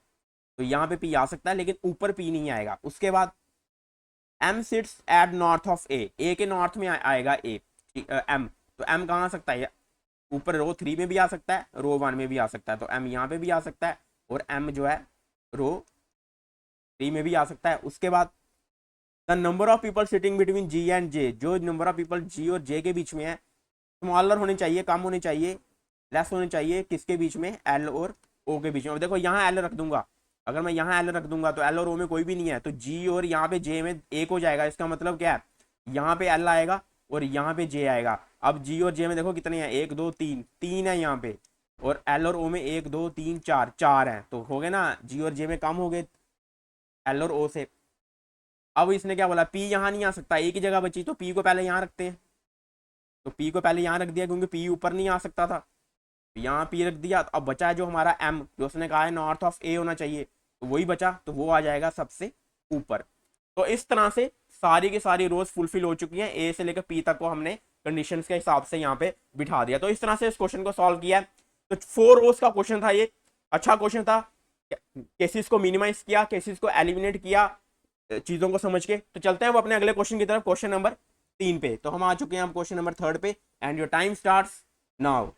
तो यहाँ पे P आ सकता है लेकिन ऊपर P नहीं आएगा। उसके बाद M seats eight north of A के नॉर्थ में आएगा A, M, तो M कहाँ आ सकता है, ऊपर रो 3 में भी आ सकता है, रो 1 में भी आ सकता है, तो M यहाँ पे भी आ सकता है, और M जो है रो 3 में भी आ सकता है। उसके बाद the number of people sitting between G and J, जो नंबर ऑफ पीपल G और J के बीच में है स्मॉलर होने चाहिए, कम होने चाहिए, लेस होने चाहिए, किसके बीच में, L और O के बीच में। अब देखो यहाँ L रख दूंगा, अगर मैं यहाँ L रख दूंगा तो L और O में कोई भी नहीं है, तो G और यहाँ पे J में एक हो जाएगा, इसका मतलब क्या है, यहाँ पे L आएगा और यहाँ पे J आएगा, अब जी और जे में देखो कितने हैं, एक दो तीन, तीन है यहाँ पे, और एल और ओ में एक दो तीन चार, चार है, तो हो गए ना, जी और जे में कम हो गए एल और ओ से। अब इसने क्या बोला, पी यहाँ नहीं आ सकता, एक ही जगह बची, तो पी को पहले यहाँ रखते हैं, तो पी को पहले यहाँ रख दिया क्योंकि पी ऊपर नहीं आ सकता था, यहाँ पी रख दिया। अब बचा है जो हमारा एम, जो उसने कहा है नॉर्थ ऑफ ए होना चाहिए, तो वही बचा, तो वो आ जाएगा सबसे ऊपर। तो इस तरह से सारी की सारी रोज फुलफिल हो चुकी हैं, ए से लेकर पी तक को हमने कंडीशंस के हिसाब से यहाँ पे बिठा दिया। तो इस तरह से इस क्वेश्चन को सॉल्व किया। तो 4 रोज का क्वेश्चन था ये, अच्छा क्वेश्चन था, केसेस को मिनिमाइज किया, केसेस को एलिमिनेट किया चीजों को समझ के। तो चलते हैं अब अपने अगले क्वेश्चन की तरफ, क्वेश्चन नंबर 3 पे। तो हम आ चुके हैं अब क्वेश्चन नंबर 3 पे, and your time starts now.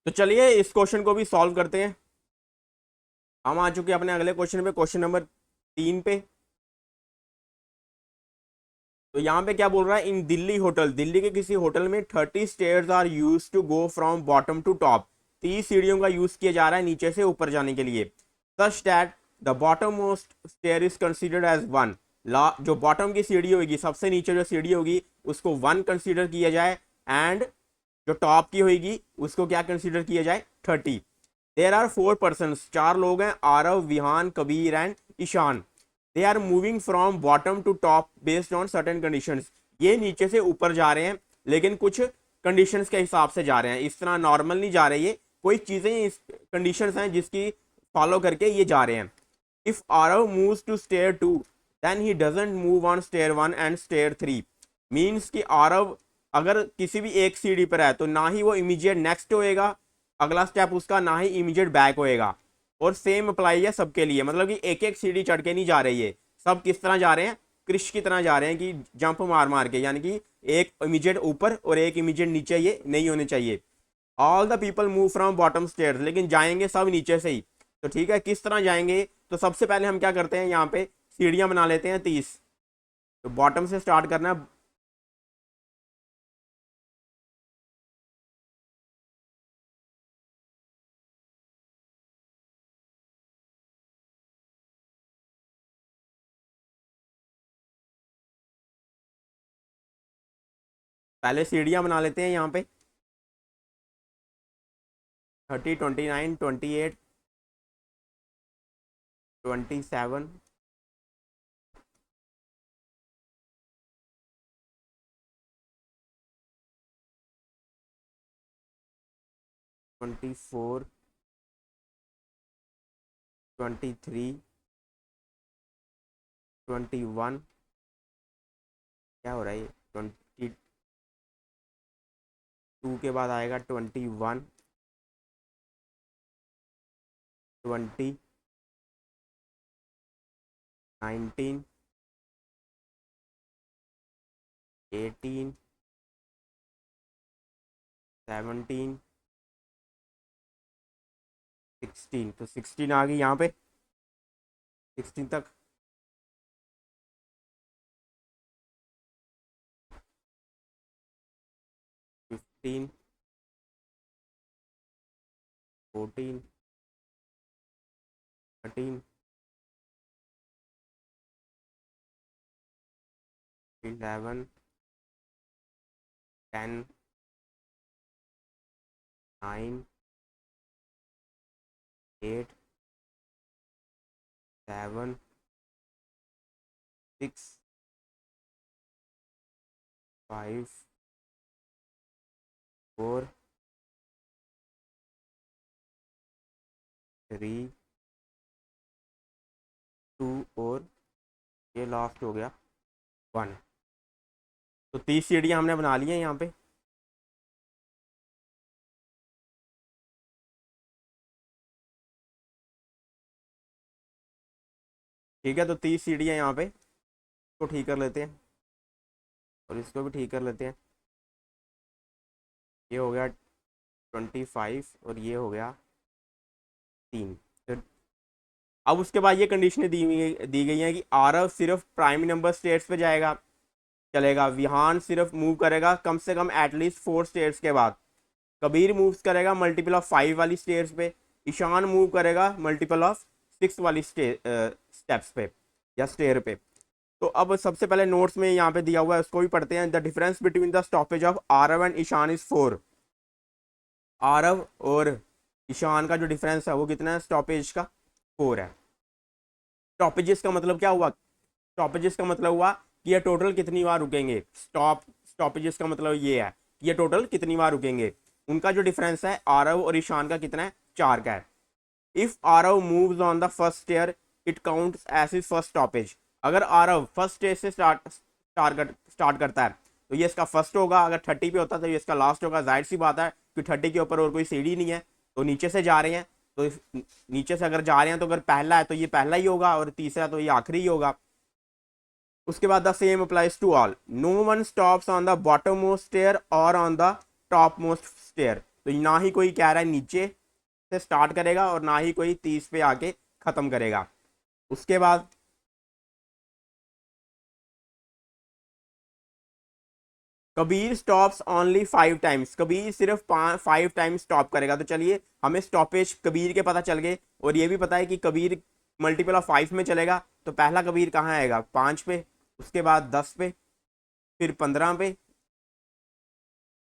तो चलिए इस क्वेश्चन को भी सॉल्व करते हैं। हम आ चुके हैं अपने अगले क्वेश्चन पे, क्वेश्चन नंबर 3 पे। तो यहाँ पे क्या बोल रहा है, इन दिल्ली होटल, दिल्ली के किसी होटल में 30 stairs are used to go from bottom to top, 30 सीढ़ियों का यूज किया जा रहा है नीचे से ऊपर जाने के लिए। Such that the bottom most stair is considered as one, जो बॉटम की सीढ़ी होगी, सबसे नीचे जो सीढ़ी होगी उसको 1 कंसिडर किया जाए, एंड जो टॉप की होगी उसको क्या कंसिडर किया जाए, 30। देर आर 4 पर्सन, 4 लोग हैं, Aarav, Vihaan, Kabir and Ishaan. They are moving from bottom to top based on certain conditions, ये नीचे से ऊपर जा रहे हैं लेकिन कुछ कंडीशंस के हिसाब से जा रहे हैं, इस तरह नॉर्मल नहीं जा रहे, ये कोई चीज़ें इस कंडीशंस हैं जिसकी फॉलो करके ये जा रहे हैं। If Aarav moves to stair 2 then he doesn't move on stair 1 and stair 3, means कि आरव अगर किसी भी एक सीढ़ी पर है तो ना ही वो इमीडिएट नेक्स्ट होएगा अगला स्टेप उसका, ना ही इमीडिएट बैक होएगा। और सेम अप्लाई है सबके लिए, मतलब कि एक एक सीढ़ी चढ़ के नहीं जा रही है, सब किस तरह जा रहे हैं, क्रिश की तरह जा रहे हैं कि जंप मार मार के, यानी कि एक इमीडिएट ऊपर और एक इमीडिएट नीचे ये नहीं होने चाहिए। All the people move from bottom stairs, लेकिन जाएंगे सब नीचे से ही। तो ठीक है, किस तरह जाएंगे, तो सबसे पहले हम क्या करते हैं, यहाँ पे सीढ़ियाँ बना लेते हैं 30। तो बॉटम से स्टार्ट करना है, पहले सीढ़ियाँ बना लेते हैं यहाँ पे 30, 29, 28, 27, 24, 23, 21, क्या हो रहा है ये, 22 के बाद आएगा 21, 20, 19, 18, 17, 16, तो 16 आ गई यहाँ पे, 16 तक। फिफ्टीन, 14, 13, 11, 10, 9, 8, 7, 6, 5, 4, 3, 2 और ये लास्ट हो गया 1। तो 30 सीढ़ियाँ हमने बना ली हैं यहाँ पे। ठीक है, तो 30 सीढ़ियाँ यहाँ पे इसको ठीक कर लेते हैं और इसको भी ठीक कर लेते हैं। ये हो गया 25 और ये हो गया 3। तो अब उसके बाद ये कंडीशनें दी गई हैं कि आरव सिर्फ प्राइम नंबर स्टेट्स पे जाएगा, चलेगा, विहान सिर्फ मूव करेगा कम से कम एटलीस्ट 4 स्टेट्स के बाद, कबीर मूव्स करेगा मल्टीपल ऑफ 5 वाली स्टेट्स पे, ईशान मूव करेगा मल्टीपल ऑफ 6 वाली स्टेप्स पे या स्टेयर पे। तो अब सबसे पहले नोट्स में यहाँ पे दिया हुआ है उसको भी पढ़ते हैं। The difference between the stoppage of Aarav and Ishaan is 4। Aarav और ईशान का जो डिफरेंस है वो कितना है, स्टॉपेज का 4 है। स्टॉपेजेस का मतलब क्या हुआ, स्टॉपेजेस का मतलब हुआ कि ये टोटल कितनी बार रुकेंगे, स्टॉपेजेस का मतलब ये है कि ये टोटल कितनी बार रुकेंगे। उनका जो डिफरेंस है आरव और ईशान का कितना है, 4 का है। If Aarav moves on the first stair it counts as his first stoppage. अगर आरव फर्स्ट स्टेज से स्टार्ट करता है तो ये इसका फर्स्ट होगा, अगर 30 पे होता है तो ये इसका लास्ट होगा। जाहिर सी बात है कि 30 के ऊपर और कोई सीढ़ी नहीं है तो नीचे से जा रहे हैं, तो नीचे से अगर जा रहे हैं तो अगर पहला है तो ये पहला ही होगा और तीसरा तो ये आखिरी ही होगा। उसके बाद the same applies to all, no one stops on the bottom most stair और on the top most stair. तो ना ही कोई कह रहा है नीचे से स्टार्ट करेगा और ना ही कोई 30 पे आके खत्म करेगा। उसके बाद Kabir stops only 5 times, Kabir सिर्फ 5 टाइम्स स्टॉप करेगा। तो चलिए हमें स्टॉपेज कबीर के पता चल गए और ये भी पता है कि कबीर मल्टीपल ऑफ 5 में चलेगा। तो पहला कबीर कहाँ आएगा, 5 पे, उसके बाद 10 पे, फिर 15 पे,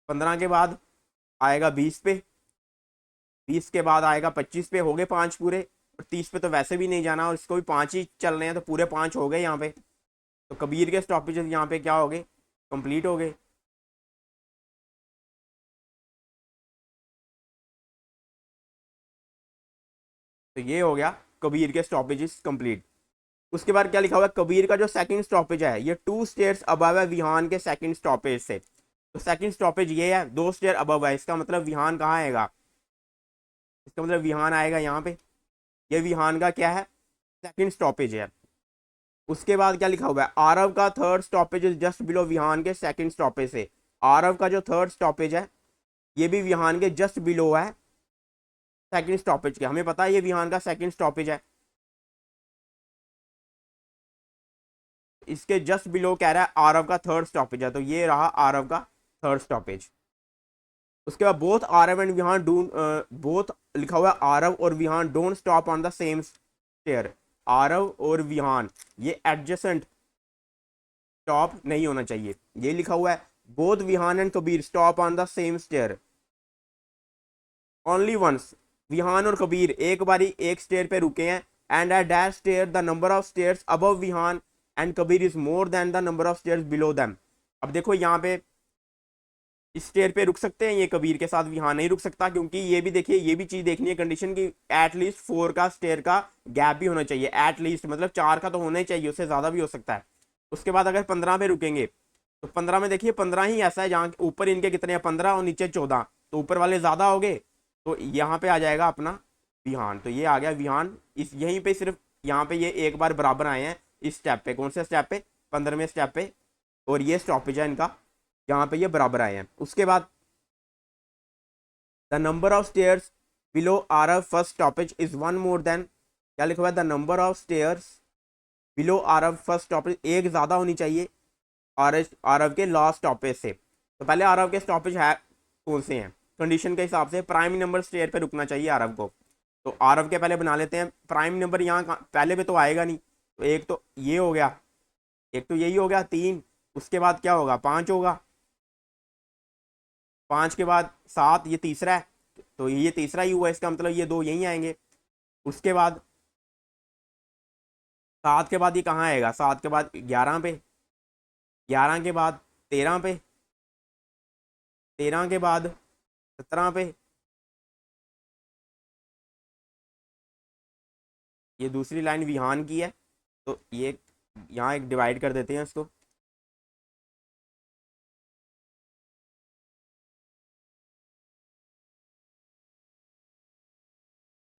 15 के बाद आएगा 20 पे, 20 के बाद आएगा 25 पे, हो गए 5 पूरे। और 30 पे तो वैसे भी नहीं जाना और इसको भी 5 ही चल रहे हैं, तो पूरे 5 हो गए यहाँ पे। तो कबीर के स्टॉपेजेस यहाँ पे क्या हो गए, कंप्लीट हो गए। तो ये हो गया कबीर के स्टॉपेजेस कंप्लीट। उसके बाद क्या लिखा हुआ है, कबीर का जो सेकंड स्टॉपेज है ये 2 स्टेयर्स अबव है विहान के सेकंड स्टॉपेज से। तो सेकंड स्टॉपेज ये है, 2 स्टेयर अबव है, इसका मतलब विहान कहाँ आएगा, इसका मतलब विहान आएगा यहाँ पे। ये विहान का क्या है, सेकंड स्टॉपेज है। उसके बाद क्या लिखा हुआ है, आरव का third stoppage is just below Vihaan के सेकंड स्टॉपेज से। आरव का जो थर्ड स्टॉपेज है ये भी विहान के जस्ट बिलो है सेकंड स्टॉपेज के, हमें पता है ये विहान का सेकंड स्टॉपेज है। इसके जस्ट बिलो कह रहा है आरव का थर्ड स्टॉपेज है, तो ये रहा आरव का थर्ड स्टॉपेज। उसके बाद both Aarav and Vihaan do, both लिखा हुआ है आरव और Vihaan don't stop on the same stair. Aarav और विहान ये एडजेसेंट स्टॉप नहीं होना चाहिए, ये लिखा हुआ है both Vihaan and Kabir stop on the same stair only once. Vihaan और कबीर एक बारी एक स्टेयर पे रुके हैं। And at that stair the number of stairs above Vihaan and Kabir is more than the number of stairs below them. अब देखो यहाँ पे इस स्टेयर पे रुक सकते हैं ये कबीर के साथ, विहान नहीं रुक सकता, क्योंकि ये भी देखिए ये भी चीज देखनी है कंडीशन की एटलीस्ट 4 का स्टेयर का गैप भी होना चाहिए, एटलीस्ट मतलब 4 का तो होना ही चाहिए, उससे ज्यादा भी हो सकता है। उसके बाद अगर 15 पे रुकेंगे तो 15 में देखिए 15 ही ऐसा है जहाँ ऊपर इनके कितने हैं 15 और नीचे 14, तो ऊपर वाले ज्यादा हो गए, तो यहाँ पे आ जाएगा अपना विहान। तो ये आ गया विहान, इस यहीं पे सिर्फ यहाँ पे ये एक बार बराबर आए हैं इस स्टेप पे, कौन से स्टेप पे, 15वें स्टेप पे, और ये स्टॉपेज है इनका यहाँ पे ये बराबर आए हैं। उसके बाद the number of stairs below Aarav first stoppage is 1 more than, क्या लिखा हुआ है, the number of stairs below Aarav first stoppage, एक ज्यादा होनी चाहिए आरव के लास्ट स्टॉपेज से। तो पहले आरव के स्टॉपेज है कौन से हैं, कंडीशन के हिसाब से प्राइम नंबर स्टेयर पे रुकना चाहिए आरव को। तो आरव के पहले बना लेते हैं, प्राइम नंबर यहाँ पहले पे तो आएगा नहीं, तो एक तो ये हो गया, एक तो यही हो गया 3, उसके बाद क्या होगा 5 होगा, 5 के बाद 7, ये तीसरा है, तो ये तीसरा ही हुआ, इसका मतलब ये 2 यहीं आएंगे। उसके बाद 7 के बाद ये कहाँ आएगा, 7 के बाद 11 पे, 11 के बाद 13 पे, 13 के बाद 17 पे, ये दूसरी लाइन विहान की है, तो ये यहाँ एक डिवाइड कर देते हैं इसको।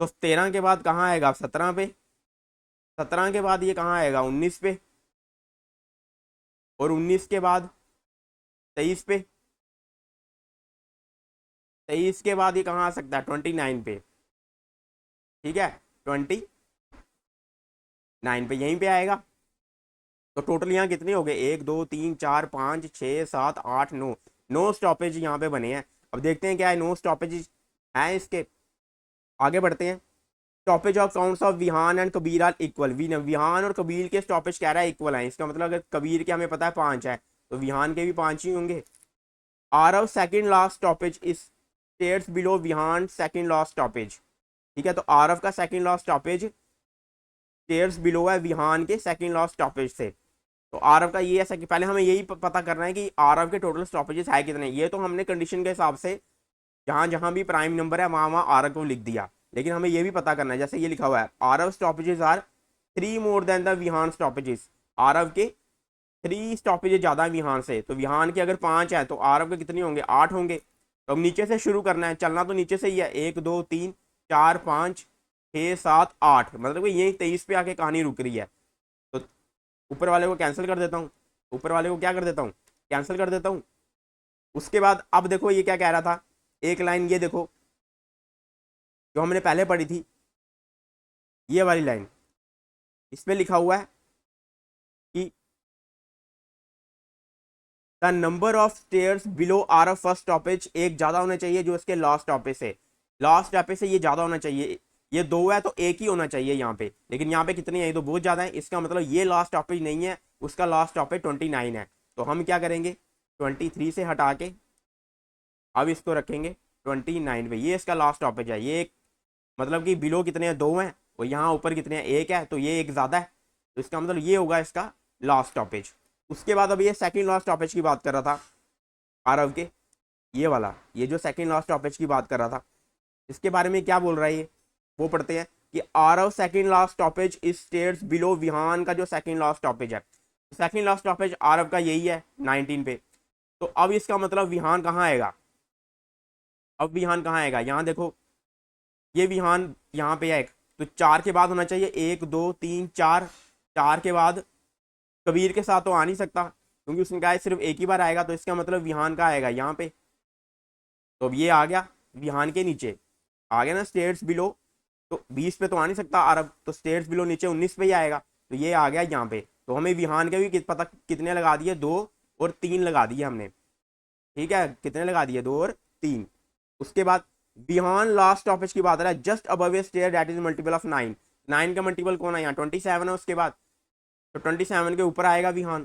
तो 13 के बाद कहाँ आएगा 17 पे, 17 के बाद ये कहाँ आएगा 19 पे, और 19 के बाद 23 पे, 23 के बाद ये कहाँ आ सकता है 29 पे, ठीक है 29 पे यहीं पे आएगा। तो टोटल यहाँ कितने हो गए 1 2 3 4 5 6 7 8 9, 9 स्टॉपेज यहाँ पे बने हैं। अब देखते हैं क्या है 9 स्टॉपेज हैं इसके, आगे बढ़ते हैं। Stoppage of counts of Vihaan and Kabir are equal, Vihaan और कबीर के स्टॉपेज कह रहा है इक्वल है, इसका मतलब अगर कबीर के हमें पता है 5 है तो विहान के भी 5 ही होंगे। Aarav second last stoppage is stairs below Vihaan second last stoppage, ठीक है, तो आरव का second last stoppage stairs below है विहान के सेकंड लास्ट स्टॉपेज से। तो आरव का ये ऐसा कि पहले हमें यही पता करना है कि आरव के टोटल स्टॉपेजेस है कितने, ये तो हमने कंडीशन के हिसाब से जहां जहां भी प्राइम नंबर है वहां वहां आरव को लिख दिया, लेकिन हमें ये भी पता करना है, जैसे ये लिखा हुआ है Aarav stoppages are 3 more than the Vihaan stoppages, Aarav के 3 स्टॉपेजेस ज्यादा है विहान से, तो विहान के अगर 5 है तो आरव के कितने होंगे 8 होंगे। तो अब नीचे से शुरू करना है, चलना तो नीचे से ही है, 1 2 3 4 5 6 7 8, मतलब कि यही 23 पे आके कहानी रुक रही है। तो ऊपर वाले को कैंसिल कर देता हूँ, ऊपर वाले को क्या कर देता हूँ कैंसिल कर देता हूँ। उसके बाद अब देखो ये क्या कह रहा था, एक लाइन ये देखो जो हमने पहले पढ़ी थी, ये वाली लाइन, इसमें लिखा हुआ है कि the number of stairs below are of first stoppage, एक ज्यादा होना चाहिए जो इसके लास्ट स्टॉपेज से, लास्ट स्टॉपेज से ये ज्यादा होना चाहिए। ये दो है तो एक ही होना चाहिए यहाँ पे, लेकिन यहाँ पे कितनी है, ये तो बहुत ज्यादा है। इसका मतलब ये लास्ट स्टॉपेज नहीं है, उसका लास्ट स्टॉपेज 29 है। तो हम क्या करेंगे, 23 से हटा के अब इसको रखेंगे 29 पे, ये इसका लास्ट स्टॉपेज है। ये मतलब कि बिलो कितने हैं, दो हैं, और यहाँ ऊपर कितने हैं, एक है, तो ये एक ज़्यादा है, तो इसका मतलब ये होगा इसका लास्ट स्टॉपेज। उसके बाद अब ये सेकंड लास्ट स्टॉपेज की बात कर रहा था आरव के, ये वाला, ये जो सेकंड लास्ट स्टॉपेज की बात कर रहा था, इसके बारे में क्या बोल रहा है ये, वो पढ़ते हैं कि Aarav second last stoppage is stairs below Vihaan का जो सेकंड लास्ट स्टॉपेज है। सेकंड लास्ट स्टॉपेज आरव का यही है 19 पे। तो अब इसका मतलब विहान कहाँ आएगा, अब विहान कहाँ आएगा, यहाँ देखो ये विहान यहाँ पे है एक, तो चार के बाद होना चाहिए, एक दो तीन चार, चार के बाद कबीर के साथ तो आ नहीं सकता क्योंकि उसने कहा है सिर्फ एक ही बार आएगा, तो इसका मतलब विहान का आएगा यहाँ पे। तो अब ये आ गया विहान के नीचे, आ गया ना स्टेयर्स बिलो, तो 20 पे तो आ नहीं सकता अरब, तो स्टेयर्स बिलो नीचे 19 पे ही आएगा, तो ये आ गया यहाँ पे। तो हमें विहान के भी पता कितने लगा दिए, दो और तीन लगा दिए हमने, ठीक है, कितने लगा दिए, दो और तीन। उसके बाद बिहान लास्ट स्टॉपेज की बात है, just above a stair that is multiple of 9, 9 का मल्टीपल कौन है यहाँ, 27 है उसके बाद, तो 27 के ऊपर आएगा विहान।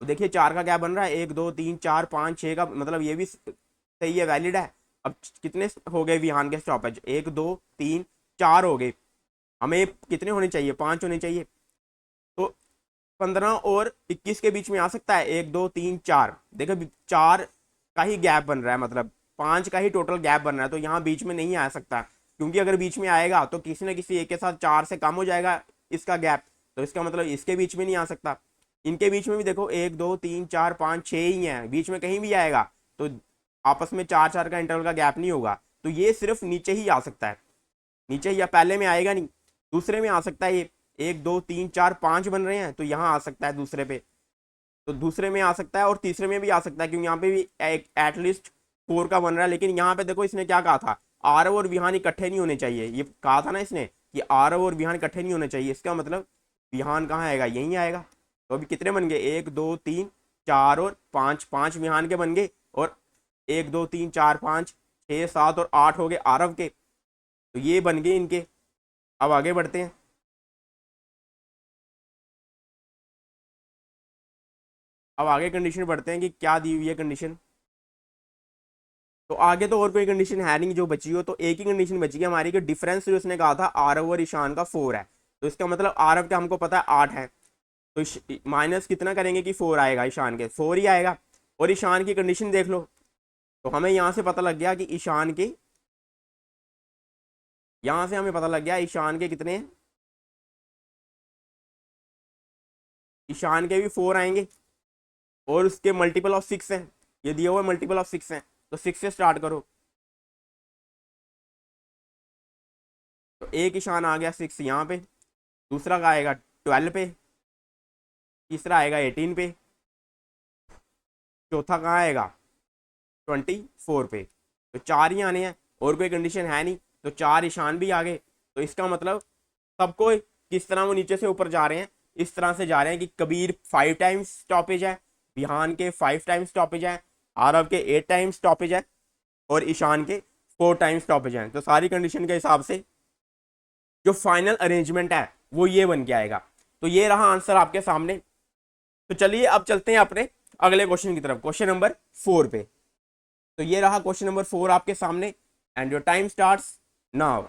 तो देखिए चार का क्या बन रहा है, एक दो तीन चार पाँच छः का, मतलब ये भी सही है, वैलिड है। अब कितने हो गए विहान के स्टॉपेज, एक दो तीन चार हो गए, हमें कितने होने चाहिए, पाँच होने चाहिए। तो 15 और 21 के बीच में आ सकता है, एक दो तीन चार, देखो चार का ही गैप बन रहा है, मतलब पांच का ही टोटल गैप बन रहा है, तो यहाँ बीच में नहीं आ सकता, क्योंकि अगर बीच में आएगा तो किसी न किसी एक के साथ चार से कम हो जाएगा इसका गैप, तो इसका मतलब इसके बीच में नहीं आ सकता। इनके बीच में भी देखो एक दो तीन चार पाँच छः ही है, बीच में कहीं भी आएगा तो आपस में चार चार का इंटरवल का गैप नहीं होगा, तो ये सिर्फ नीचे ही आ सकता है, नीचे या पहले में आएगा नहीं, दूसरे में आ सकता है। ये एक दो तीन चार पाँच बन रहे हैं तो यहाँ आ सकता है दूसरे पे, तो दूसरे में आ सकता है और तीसरे में भी आ सकता है, क्योंकि यहाँ पे भी एक एटलीस्ट फोर का बन रहा है। लेकिन यहाँ पे देखो इसने क्या कहा था, आरव और विहान इकट्ठे नहीं होने चाहिए, ये कहा था ना इसने कि आरव और विहान इकट्ठे नहीं होने चाहिए, इसका मतलब विहान कहाँ आएगा, यहीं आएगा। तो अभी कितने बन गए, एक दो तीन चार और पाँच, पाँच विहान के बन गए, और एक दो तीन चार पाँच छः सात और आठ हो गए आरव के, तो ये बन गए इनके। अब आगे बढ़ते हैं, अब आगे कंडीशन बढ़ते हैं कि क्या दी हुई है कंडीशन। तो आगे तो और कोई कंडीशन है नहीं जो बची हो, तो एक ही कंडीशन बची है हमारी कि डिफरेंस जो उसने कहा था आरव और ईशान का 4 है, तो इसका मतलब आरव का हमको पता है 8 है, तो माइनस कितना करेंगे कि 4 आएगा, ईशान के 4 ही आएगा। और ईशान की कंडीशन देख लो, तो हमें यहाँ से पता लग गया कि ईशान के, यहाँ से हमें पता लग गया ईशान के कितने हैं, ईशान के भी 4 आएंगे, और उसके मल्टीपल ऑफ 6 हैं, ये दिया हुआ मल्टीपल ऑफ 6 हैं, तो 6 से स्टार्ट करो, तो एक ईशान आ गया 6 यहाँ पे, दूसरा का आएगा 12 पे, तीसरा आएगा 18 पे, चौथा कहाँ आएगा 24 पे, तो चार ही आने हैं, और कोई कंडीशन है नहीं, तो चार ईशान भी आ गए। तो इसका मतलब सबको किस तरह वो नीचे से ऊपर जा रहे हैं, इस तरह से जा रहे हैं कि कबीर 5 टाइम्स स्टॉपेज है, विहान के 5 टाइम्स स्टॉपेज है, आरव के 8 टाइम्स स्टॉपेज है, और ईशान के 4 टाइम्स स्टॉपेज है। तो सारी कंडीशन के हिसाब से जो फाइनल अरेंजमेंट है वो ये बन के आएगा। तो ये रहा आंसर आपके सामने। तो चलिए अब चलते हैं अपने अगले क्वेश्चन की तरफ, क्वेश्चन नंबर 4 पे। तो ये रहा क्वेश्चन नंबर 4 आपके सामने, and your time starts now.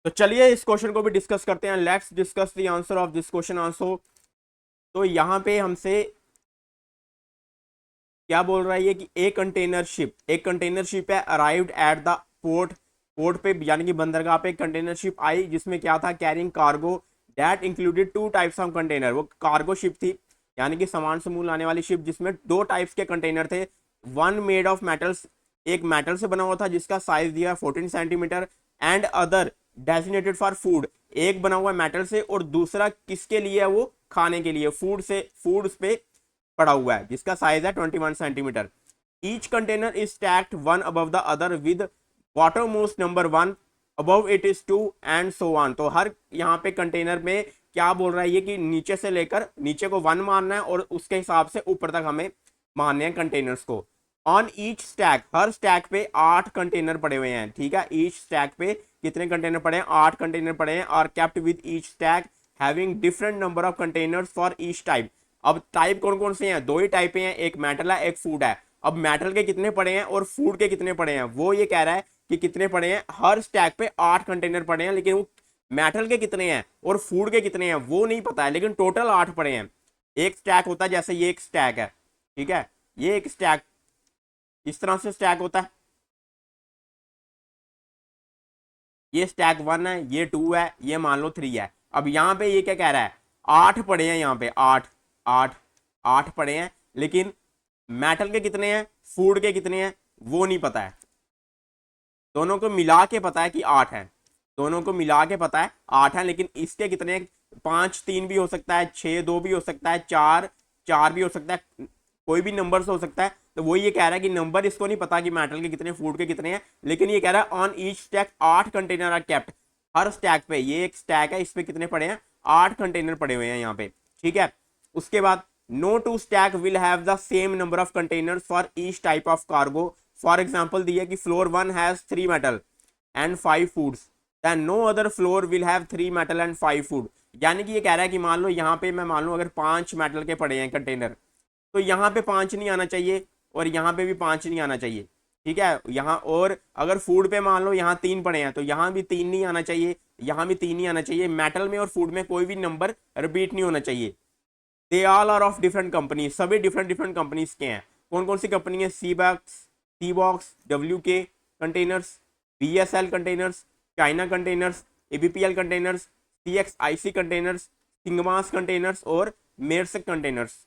तो चलिए इस क्वेश्चन को भी डिस्कस करते हैं। Let's discuss the answer of this question answer. तो यहाँ पे हमसे क्या बोल रहा है ये कि एक कंटेनर शिप है arrived at the port. Port पे यानी कि बंदरगाह पे एक कंटेनर शिप आई जिसमें क्या था, carrying cargo that included two types of container. वो कार्गो शिप थी यानी कि सामान समूह लाने वाली शिप जिसमें दो टाइप्स के कंटेनर थे। वन मेड ऑफ मेटल्स, एक मेटल से बना हुआ था जिसका साइज दिया 14 centimetre, and other designated for food. एक बना हुआ मेटल से और दूसरा किसके लिए है, वो खाने के लिए, फूड से, फूड पे पड़ा हुआ है जिसका साइज है 21 centimetre. Each container is stacked one above the other with bottom most number one, above it is two and so on. तो हर यहाँ पे कंटेनर में क्या बोल रहा है ये कि नीचे से लेकर, नीचे को वन मानना है और उसके हिसाब से ऊपर तक हमें मानने हैं कंटेनर्स को। On each stack, her stack पे 8 कंटेनर पड़े हुए हैं। ठीक है, ईच स्टैक पे कितने कंटेनर पड़े हैं, 8 कंटेनर पड़े हैं। और kept with each stack having different number of containers for each type. अब टाइप कौन कौन से हैं, दो ही टाइप हैं, एक मेटल है एक फूड है। अब मेटल के कितने पड़े हैं और फूड के कितने पड़े हैं, वो ये कह रहा है कि कितने पड़े हैं। हर स्टैक पे 8 कंटेनर पड़े हैं, लेकिन वो मेटल के कितने हैं और फूड के कितने हैं वो नहीं पता है, लेकिन टोटल 8 पड़े हैं। एक स्टैक होता है, जैसे ये एक स्टैक है, ठीक है, ये एक स्टैक इस तरह से स्टैक होता है। ये स्टैक 1 है, ये 2 है, ये मान लो 3 है। अब यहाँ पे ये क्या कह रहा है, 8 पड़े हैं यहाँ पे, 8 8 8 पड़े हैं, लेकिन मेटल के कितने हैं, फूड के कितने हैं वो नहीं पता है। दोनों को मिला के पता है कि 8 है, दोनों को मिला के पता है 8 है, लेकिन इसके कितने, 5 3 भी हो सकता है, 6 2 भी हो सकता है, 4 4 भी हो सकता है, कोई भी नंबर से हो सकता है। तो वो ये कह रहा है कि नंबर इसको नहीं पता कि मेटल के कितने, फूड के कितने हैं, लेकिन ये कह रहा है on each stack 8 container are kept. हर स्टैक पे, ये एक स्टैक है, इस पे कितने पड़े हैं, 8 कंटेनर पड़े हुए हैं यहाँ पे। ठीक है, उसके बाद no two stack will have the same number of containers for each type of cargo. For example दिया कि floor 1 has 3 metal and 5 foods, then no other floor will have 3 metal and 5 food. यानी कि ये कह रहा है कि मान लो यहाँ पे, मैं मान लो अगर 5 मेटल के पड़े हैं कंटेनर, तो यहाँ पे 5 नहीं आना चाहिए और यहाँ पे भी 5 नहीं आना चाहिए। ठीक है, यहाँ, और अगर फूड पे मान लो यहाँ 3 पड़े हैं तो यहाँ भी 3 नहीं आना चाहिए, यहाँ भी 3 नहीं आना चाहिए। मेटल में और फूड में कोई भी नंबर रिपीट नहीं होना चाहिए। They all are of different company, सभी डिफरेंट डिफरेंट कंपनीज के हैं। कौन कौन सी कंपनी है, C box, W K containers, B S L containers, China containers, ABPL containers, C X I C containers, Singamas containers और मेरसक कंटेनर्स।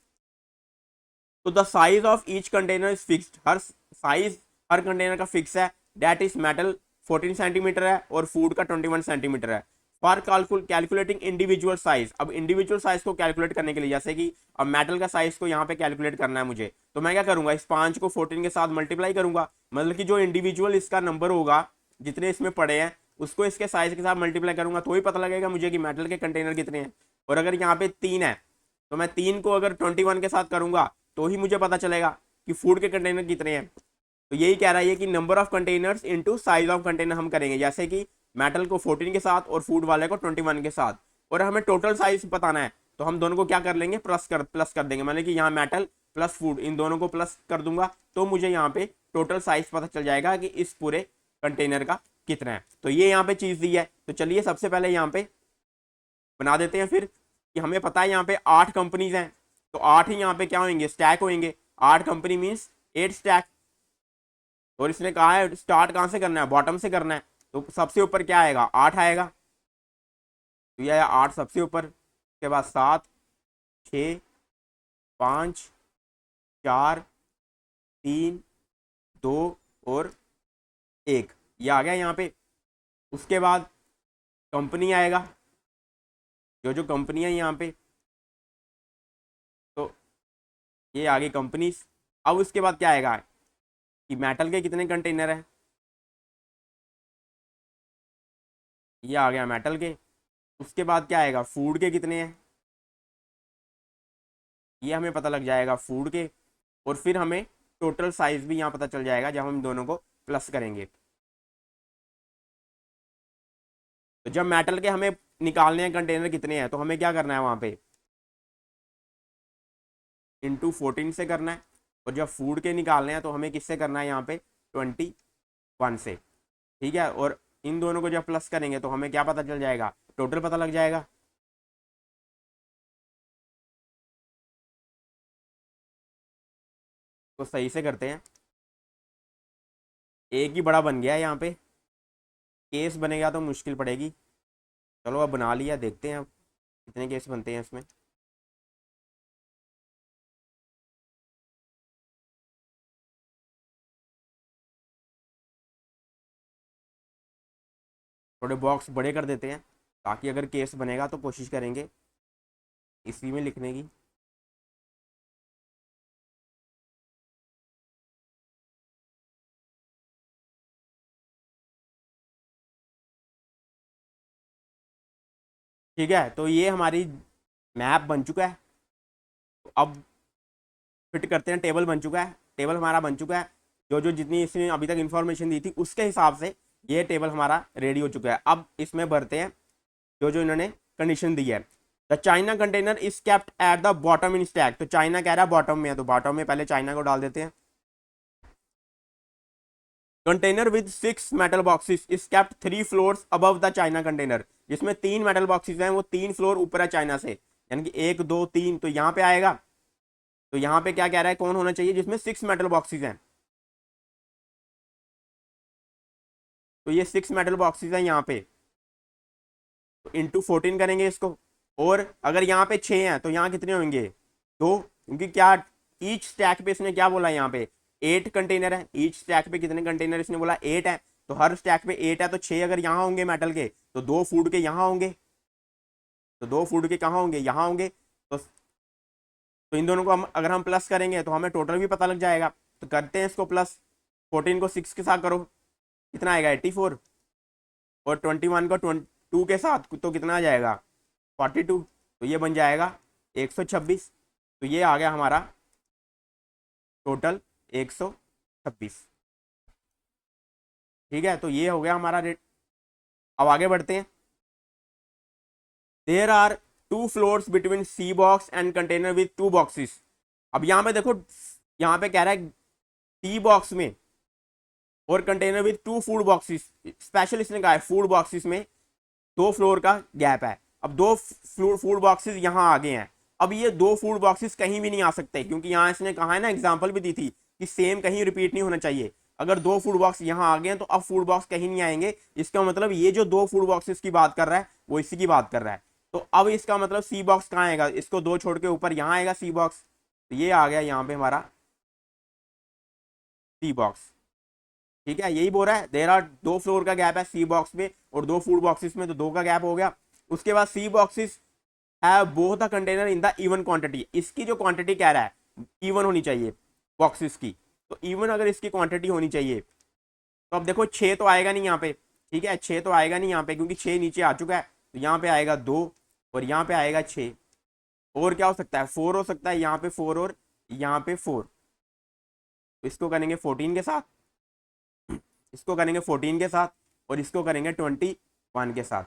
तो the size of each container is fixed, हर साइज हर कंटेनर का फिक्स है। दैट इज मेटल 14 सेंटीमीटर है और फूड का 21 सेंटीमीटर है। फॉर कैलकुलेटिंग इंडिविजुअल साइज, अब इंडिविजुअल साइज को कैलकुलेट करने के लिए, जैसे कि अब मेटल का साइज को यहाँ पे कैलकुलेट करना है मुझे, तो मैं क्या करूंगा, इस 5 को 14 के साथ मल्टीप्लाई करूंगा। मतलब कि जो इंडिविजुअल इसका नंबर होगा, जितने इसमें पड़े हैं, उसको इसके साइज के साथ मल्टीप्लाई करूंगा तो ही पता लगेगा मुझे कि मेटल के कंटेनर कितने हैं। और अगर यहाँ पे 3 है तो मैं 3 को अगर 21 के साथ करूंगा तो ही मुझे पता चलेगा कि फूड के कंटेनर कितने हैं। तो यही कह रहा है कि number of containers into size of container हम करेंगे, जैसे कि मेटल को 14 के साथ और फूड वाले को 21 के साथ। और हमें टोटल साइज बताना है तो हम दोनों को क्या कर लेंगे, प्लस कर देंगे। मतलब कि यहाँ मेटल प्लस फूड, इन दोनों को प्लस कर दूंगा तो मुझे यहाँ पे टोटल साइज पता चल जाएगा कि इस पूरे कंटेनर का कितना है। तो ये यहाँ पे चीज दी है। तो चलिए सबसे पहले यहाँ पे बना देते हैं फिर, कि हमें पता है यहाँ पे 8 कंपनीज हैं, तो 8 ही यहाँ पे क्या होंगे, स्टैक होंगे। 8 कंपनी मीन्स 8 स्टैक। और इसने कहा है स्टार्ट कहाँ से करना है, बॉटम से करना है, तो सबसे ऊपर क्या आएगा, 8 आएगा। तो यह 8 सबसे ऊपर, उसके बाद 7 6 5 4 3 2 और 1, ये आ गया यहाँ पे। उसके बाद कंपनी आएगा, जो जो कंपनी है यहाँ पे, तो ये आ गई कंपनीज। अब उसके बाद क्या आएगा कि मेटल के कितने कंटेनर है, ये आ गया मेटल के। उसके बाद क्या आएगा, फूड के कितने हैं, ये हमें पता लग जाएगा फूड के। और फिर हमें टोटल साइज भी यहाँ पता चल जाएगा जब हम दोनों को प्लस करेंगे। तो जब मेटल के हमें निकालने हैं कंटेनर कितने हैं, तो हमें क्या करना है वहाँ पे, इंटू 14 से करना है। और जब फूड के निकालने हैं तो हमें किससे करना है, यहाँ पे 21 से। ठीक है, और इन दोनों को जब प्लस करेंगे तो हमें क्या पता चल जाएगा, टोटल पता लग जाएगा। तो सही से करते हैं। एक ही बड़ा बन गया यहाँ पे, केस बनेगा तो मुश्किल पड़ेगी। चलो अब बना लिया, देखते हैं अब कितने केस बनते हैं इसमें। थोड़े बॉक्स बड़े कर देते हैं ताकि अगर केस बनेगा तो कोशिश करेंगे इसी में लिखने की। ठीक है, तो ये हमारी मैप बन चुका है। तो अब फिट करते हैं, टेबल बन चुका है, टेबल हमारा बन चुका है। जो जो जितनी इसने अभी तक इन्फॉर्मेशन दी थी उसके हिसाब से ये टेबल हमारा रेडी हो चुका है। अब इसमें भरते हैं जो जो इन्होंने कंडीशन दी है। The China container is kept at the bottom in stack. तो चाइना कह रहा है बॉटम में है, तो बॉटम में पहले चाइना को डाल देते हैं। Container with 6 metal boxes is kept 3 floors above the China container. जिसमें 3 मेटल बॉक्सेस हैं वो 3 फ्लोर ऊपर है चाइना से, यानी कि 1 2 3। तो यहाँ पे आएगा, तो यहाँ पे क्या कह रहा है, कौन होना चाहिए जिसमें 6 मेटल बॉक्सेस हैं। तो ये 6 मेटल बॉक्सेस हैं यहाँ पे, तो इंटू 14 करेंगे इसको। और अगर यहाँ पे 6 हैं तो यहाँ कितने होंगे, 2, क्योंकि क्या ईच स्टैक पे इसने क्या बोला, यहाँ पे 8 कंटेनर है। ईच स्टैक पे कितने कंटेनर इसने बोला, 8 है। तो हर स्टैक पे 8 है, तो 6 अगर यहाँ होंगे मेटल के तो 2 फूड के यहाँ होंगे, तो 2 फूड के कहाँ होंगे, यहाँ होंगे। तो इन दोनों को हम अगर हम प्लस करेंगे तो हमें टोटल भी पता लग जाएगा। तो करते हैं इसको प्लस। 14 को 6 के साथ करो, कितना आएगा 84। और 21 को 2 के साथ तो कितना आ जाएगा 42। तो ये बन जाएगा 126। तो ये आ गया हमारा टोटल 126। ठीक है, तो ये हो गया हमारा रेट। अब आगे बढ़ते हैं। There are 2 floors between C box and container with 2 boxes. अब यहाँ पे देखो, यहाँ पे कह रहा है सी बॉक्स में और container with 2 food boxes. Special इसने कहा है फूड बॉक्सेस में 2 फ्लोर का गैप है। अब 2 फूड बॉक्सेस यहाँ आ गए हैं। अब ये 2 फूड बॉक्सेस कहीं भी नहीं आ सकते, क्योंकि यहाँ इसने कहा है ना, एग्जांपल भी दी थी कि सेम कहीं रिपीट नहीं होना चाहिए। अगर 2 फूड बॉक्स यहाँ आ गए हैं तो अब फूड बॉक्स कहीं नहीं आएंगे। इसका मतलब ये जो 2 फूड बॉक्सेस की बात कर रहा है वो इसी की बात कर रहा है। तो अब इसका मतलब सी बॉक्स कहाँ आएगा, इसको 2 छोड़ के ऊपर यहाँ आएगा सी बॉक्स। तो ये आ गया यहाँ पे हमारा सी बॉक्स। ठीक है, यही बोल रहा है देर आर 2 फ्लोर का गैप है सी बॉक्स में और 2 फूड बॉक्सेस में, तो 2 का गैप हो गया। उसके बाद C boxes have both the container in the even quantity. इसकी जो क्वांटिटी कह रहा है इवन होनी चाहिए बॉक्सेस की। तो इवन अगर इसकी क्वांटिटी होनी चाहिए तो अब देखो 6 तो आएगा नहीं यहाँ पे। ठीक है, 6 तो आएगा नहीं यहाँ पे, क्योंकि 6 नीचे आ चुका है। तो यहाँ पे आएगा 2 और यहाँ पे आएगा 6। और क्या हो सकता है, 4 हो सकता है, यहाँ पे 4 और यहाँ पे 4। तो इसको करेंगे 14 के साथ, इसको करेंगे 14 के साथ और इसको करेंगे 21 के साथ।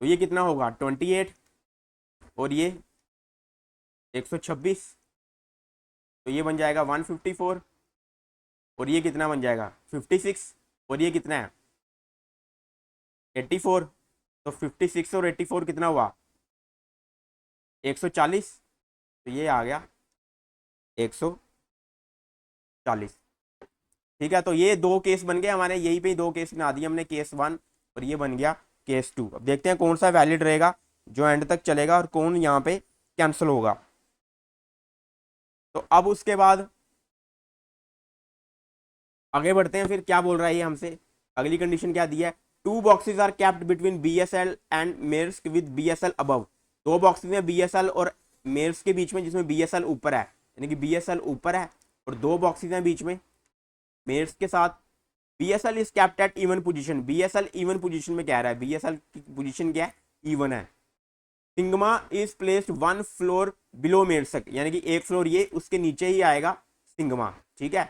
तो ये कितना होगा 28 और ये 126। तो ये बन जाएगा 154 और ये कितना बन जाएगा 56 और ये कितना है 84। तो 56 और 84 कितना हुआ 140। तो ये आ गया 140। ठीक है, तो ये 2 केस बन गए हमारे, यही पे 2 केस बना दिए हमने, केस 1 और ये बन गया केस 2। अब देखते हैं कौन सा वैलिड रहेगा जो एंड तक चलेगा और कौन यहाँ पे कैंसिल होगा। तो अब उसके बाद आगे बढ़ते हैं, फिर क्या बोल रहा है ये हमसे। अगली कंडीशन क्या दी है, 2 boxes are kept between BSL and Maersk with BSL above. 2 boxes हैं BSL और मेर्स्क के बीच में, जिसमें BSL ऊपर है, यानी कि BSL ऊपर है और 2 बॉक्सेस हैं बीच में मेर्स्क के साथ। BSL is kept eight even position. BSL even position में कह रहा है, BSL की पोजीशन क्या है, इवन है। Sigma is placed 1 floor below Maersk, यानी कि 1 फ्लोर ये उसके नीचे ही आएगा सिग्मा। ठीक है,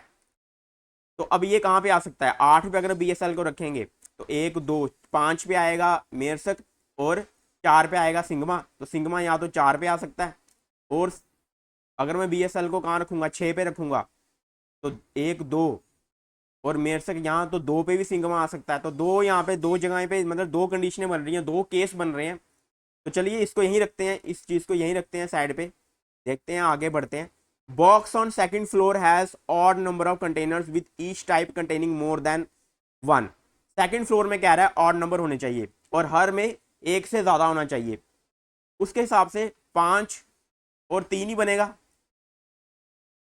तो अब ये कहाँ पे आ सकता है, 8 पे अगर BSL को रखेंगे तो 1 2 5 पे आएगा मेर्स्क और 4 पे आएगा सिग्मा। तो सिग्मा यहाँ तो 4 पे आ सकता है। और अगर मैं BSL को कहाँ रखूंगा, 6 पे रखूंगा, तो 1 2 और मेरे से यहाँ तो दो पे भी सिग्मा आ सकता है, तो दो यहाँ पे दो जगह पे मतलब दो कंडीशनें बन रही हैं, दो केस बन रहे हैं। तो चलिए इसको यहीं रखते हैं, इस चीज को यहीं रखते हैं साइड पे, देखते हैं आगे बढ़ते हैं। Box on second floor has odd number of containers with each type containing more than 1। Second floor में कह रहा है ऑड नंबर होने चाहिए और हर में एक से ज्यादा होना चाहिए। उसके हिसाब से 5 और 3 ही बनेगा,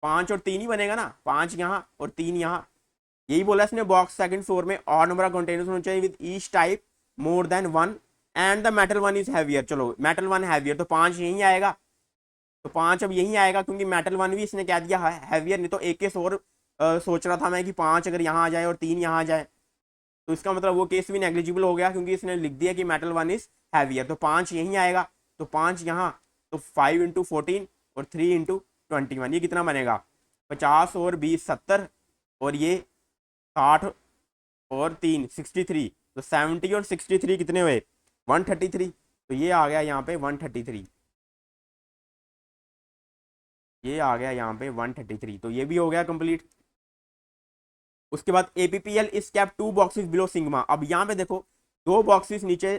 5 और 3 ही बनेगा ना, 5 यहाँ और 3 यहाँ। यही बोला इसने, बॉक्स सेकंड फ्लोर में ऑड नंबर ऑफ कंटेनर्स होने चाहिए with each type more than 1 and the metal one is heavier. चलो मेटल वन हैवियर, तो 5 यहीं आएगा, तो 5 अब यहीं आएगा क्योंकि मेटल वन भी इसने क्या दिया है, हैवियर। नहीं तो एक केस और सोच रहा था मैं कि 5 अगर यहाँ आ जाए और 3 यहाँ आ जाए, तो इसका मतलब वो केस भी नेग्लिजिबल हो गया क्योंकि इसने लिख दिया कि मेटल वन इज हैवियर। तो 5 यहीं आएगा, तो 5 यहाँ, तो 5 इंटू 14 और 3 इंटू 21, ये कितना बनेगा, 50 और 20 70, और ये 60 और 3 63, तो 70 और 63 कितने हुए, 133। तो ये आ गया यहाँ पे 133, ये आ गया यहाँ पे 133, तो ये भी हो गया कंप्लीट। उसके बाद APPL is kept 2 boxes below sigma. अब यहाँ पे देखो 2 बॉक्सेस नीचे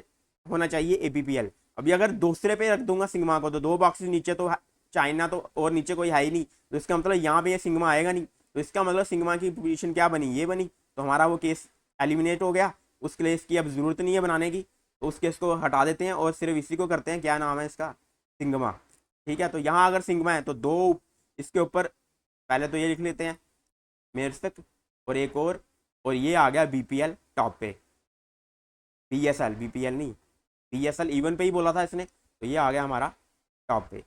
होना चाहिए एपीपीएल। अभी अगर दूसरे पे रख दूंगा सिग्मा को तो 2 बॉक्सेस नीचे, तो चाइना तो और नीचे कोई है ही नहीं, तो इसका मतलब यहाँ पे ये सिग्मा आएगा नहीं। तो इसका मतलब सिग्मा की पोजीशन क्या बनी, ये बनी, तो हमारा वो केस एलिमिनेट हो गया। उस केस की अब जरूरत नहीं है बनाने की, तो उस केस को हटा देते हैं और सिर्फ इसी को करते हैं, क्या नाम है इसका, सिग्मा। ठीक है, तो यहाँ अगर सिग्मा है तो 2 इसके ऊपर, पहले तो ये लिख लेते हैं मेरे तक, और एक और ये आ गया बीपीएल टॉप पे, बीएसएल बीपीएल नहीं, बीएसएल इवन पे ही बोला था इसने, तो ये आ गया हमारा टॉप पे।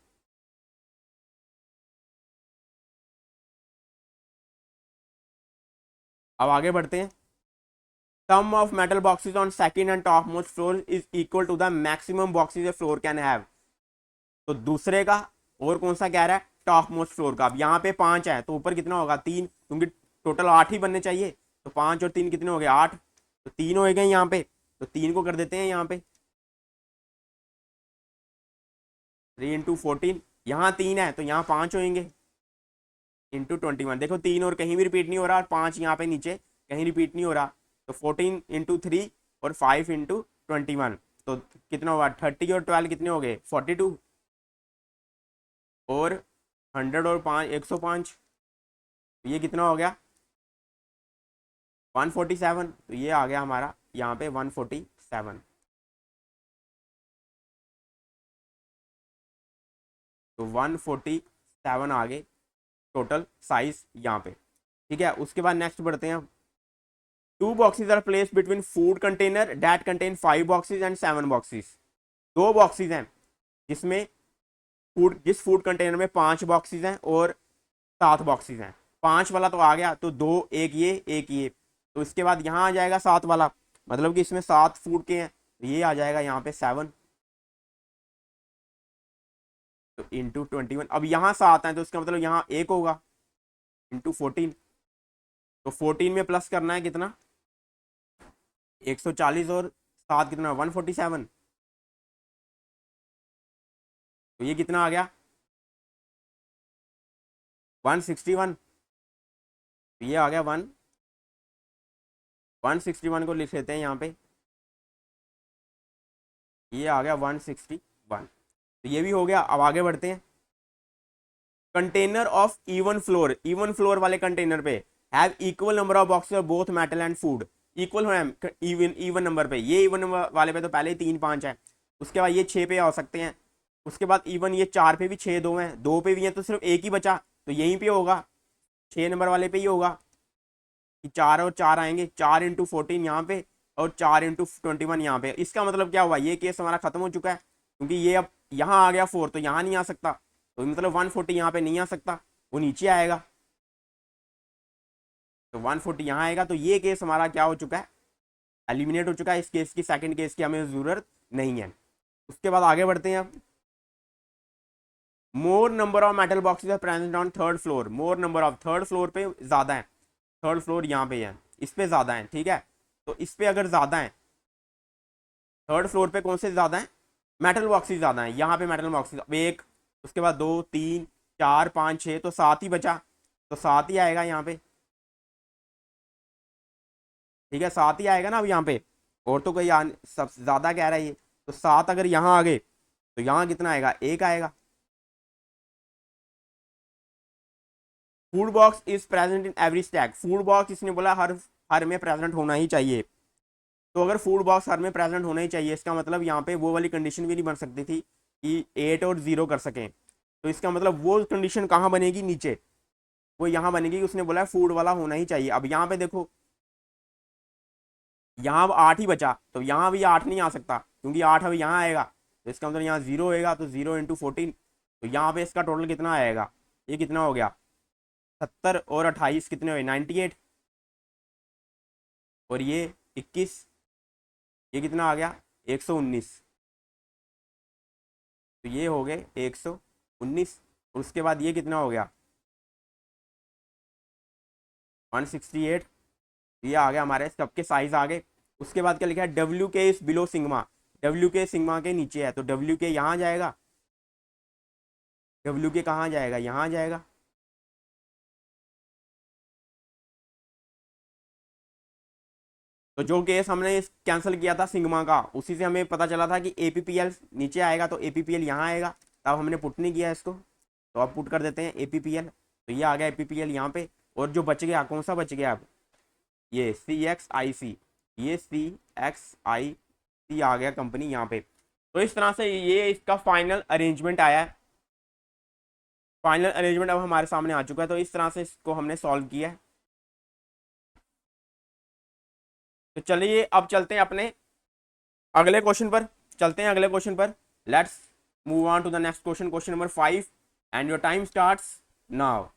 अब आगे बढ़ते हैं। Sum of metal boxes on second and top most floor is equal to the maximum boxes a floor can have. तो दूसरे का और कौन सा कह रहा है, टॉप मोस्ट फ्लोर का। अब यहाँ पे 5 है तो ऊपर कितना होगा, 3, क्योंकि टोटल 8 ही बनने चाहिए, तो 5 और 3 कितने हो गए, 8, तो 3 हो गए यहाँ पे, तो 3 को कर देते हैं यहाँ पे 3 इंटू 14, यहाँ 3 है तो यहाँ 5 होंगे इंटू 21। देखो 3 और कहीं भी रिपीट नहीं हो रहा, और 5 यहाँ पे नीचे कहीं रिपीट नहीं हो रहा, तो 14 इंटू 3 और 5 इंटू 21, तो कितना होगा, 30 और 12 कितने हो गए, 42, और 100 और 5 105, तो ये कितना हो गया 147। तो ये आ गया हमारा यहाँ पे 147, तो 147 आ गए टोटल साइज यहाँ पे। ठीक है, उसके बाद नेक्स्ट बढ़ते हैं। 2 boxes are place between food container that contain 5 boxes and 7 boxes. 2 boxes हैं जिसमें जिस फूड कंटेनर में 5 बॉक्सेस हैं और 7 बॉक्सेस हैं। 5 वाला तो आ गया, तो 2, एक ये एक ये, तो इसके बाद यहाँ आ जाएगा 7 वाला, मतलब कि इसमें 7 फूड के हैं, तो ये आ जाएगा यहाँ पे 7, तो इंटू 21। अब यहाँ 7 है तो इसका मतलब यहाँ 1 होगा, इंटू 14, तो 14 में प्लस करना है कितना, 140, और 7 कितना 147, तो ये कितना आ गया 161, तो ये आ गया 161 को लिख लेते हैं यहाँ पे, ये आ गया 161, तो ये भी हो गया। अब आगे बढ़ते हैं। कंटेनर ऑफ इवन फ्लोर वाले कंटेनर पे have equal number of boxes of both metal and food. Equal है इवन नंबर पे, ये इवन नंबर वाले पे तो पहले ही 3 5 है, उसके बाद ये 6 पे हो सकते हैं, उसके बाद इवन ये 4 पे भी 6 2 हैं, 2 पे भी हैं, तो सिर्फ एक ही बचा, तो यहीं पे होगा 6 नंबर वाले पे ही होगा कि 4 और 4 आएंगे, 4 इंटू 14 यहाँ पे और 4 इंटू 21 यहाँ पे। इसका मतलब क्या हुआ, ये केस हमारा खत्म हो चुका है क्योंकि ये अब यहाँ आ गया 4, तो यहाँ नहीं आ सकता, तो मतलब 140 यहाँ पे नहीं आ सकता, वो नीचे आएगा, तो 140 यहाँ आएगा। तो ये केस हमारा क्या हो चुका है, एलिमिनेट हो चुका है। इस केस की, सेकंड केस की हमें जरूरत नहीं है। उसके बाद आगे बढ़ते हैं। More number of metal boxes are present on third floor. More number of, third floor पे ज्यादा है, थर्ड फ्लोर यहाँ पे है, इस पे ज्यादा है। ठीक है, तो इस पे अगर ज्यादा है, थर्ड फ्लोर पे कौन से ज्यादा है, मेटल बॉक्सेस ज्यादा है, यहाँ पे मेटल बॉक्सेस एक, उसके बाद 2 3 4 5 6, तो 7 ही बचा, तो 7 ही आएगा यहाँ पे। ठीक है, 7 ही आएगा ना अब यहाँ पे, और तो कोई सब ज्यादा कह रहा है ये। तो 7 अगर यहाँ आ गए तो यहाँ कितना आएगा, 1 आएगा। Food box is present in every stack, food box इसने बोला हर हर में प्रेजेंट होना ही चाहिए। तो अगर फूड बॉक्स हर में प्रेजेंट होना ही चाहिए, इसका मतलब यहाँ पे वो वाली कंडीशन भी नहीं बन सकती थी कि 8 और 0 कर सकें। तो इसका मतलब वो कंडीशन कहाँ बनेगी, नीचे, वो यहाँ बनेगी कि उसने बोला फूड वाला होना ही चाहिए। अब यहाँ पे देखो, यहाँ अब 8 ही बचा, तो यहाँ भी 8 नहीं आ सकता क्योंकि 8 अब यहाँ आएगा। तो इसका मतलब यहाँ 0 होएगा, तो 0 × 14, तो यहाँ पे इसका टोटल कितना आएगा, ये कितना हो गया, 70 और 28 कितने हुए, 98, और ये 21, ये कितना आ गया, 119। तो ये हो गए 119, और उसके बाद ये कितना हो गया, 168। ये आ गया हमारे सबके साइज आ गए। उसके बाद क्या लिखा है, डब्ल्यू के इज बिलो सिग्मा, डब्ल्यू के सिग्मा के नीचे है, तो डब्ल्यू के यहाँ जाएगा, डब्ल्यू के कहाँ जाएगा, यहाँ जाएगा। तो जो केस हमने कैंसिल किया था सिग्मा का, उसी से हमें पता चला था कि एपीपीएल नीचे आएगा, तो एपीपीएल यहाँ आएगा। तब हमने पुट नहीं किया इसको, तो अब पुट कर देते हैं एपीपीएल, तो ये आ गया एपीपीएल यहाँ पे। और जो बच गया, कौन सा बच गया अब, ये CXIC, ये CXIC आ गया कंपनी यहाँ पे। तो इस तरह से ये इसका फाइनल अरेंजमेंट आया है। फाइनल अरेंजमेंट अब हमारे सामने आ चुका है, तो इस तरह से इसको हमने सॉल्व किया है। तो चलिए अब चलते हैं अपने अगले क्वेश्चन पर, चलते हैं अगले क्वेश्चन पर। Let's move on to the next question, question number 5, and your time starts now.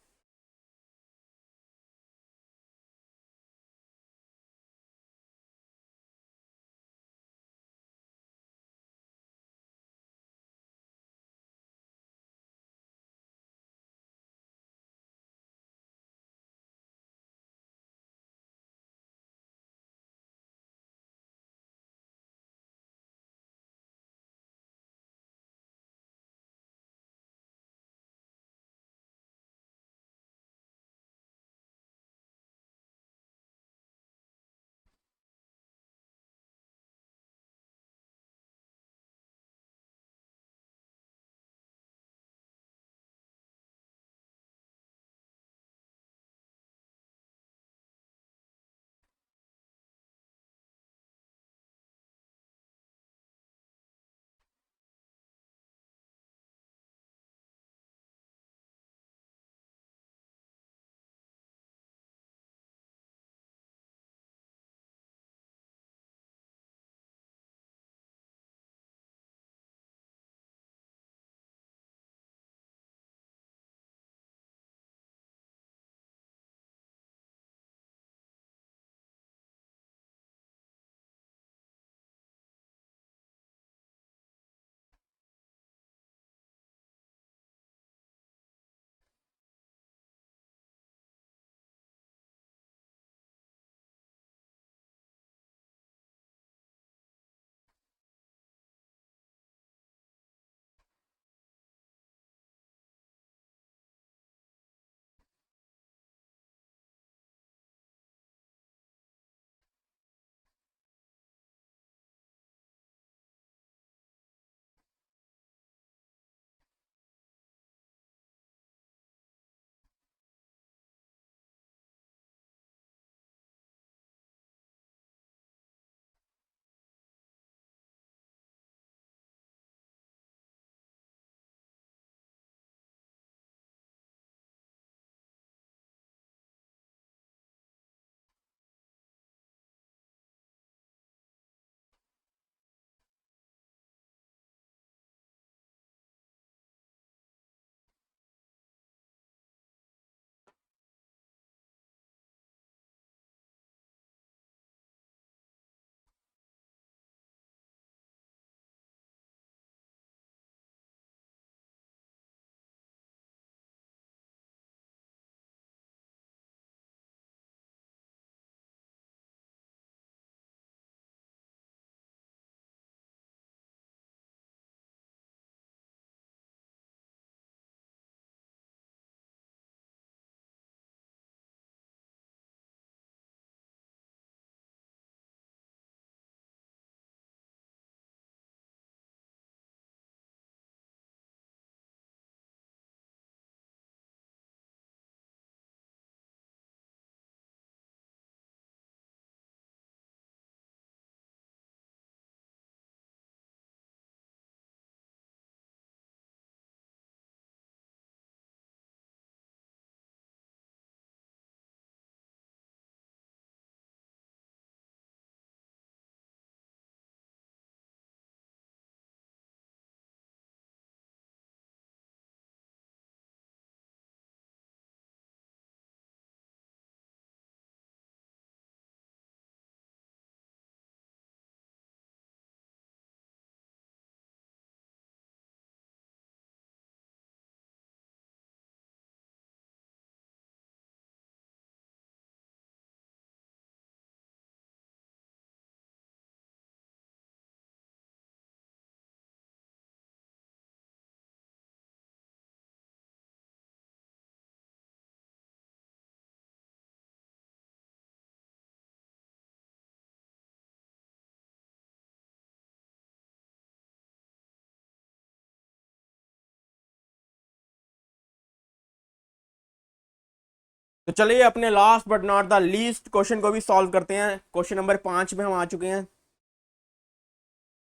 तो चलिए अपने last but not the least question को भी सॉल्व करते हैं। क्वेश्चन नंबर 5 में हम आ चुके हैं।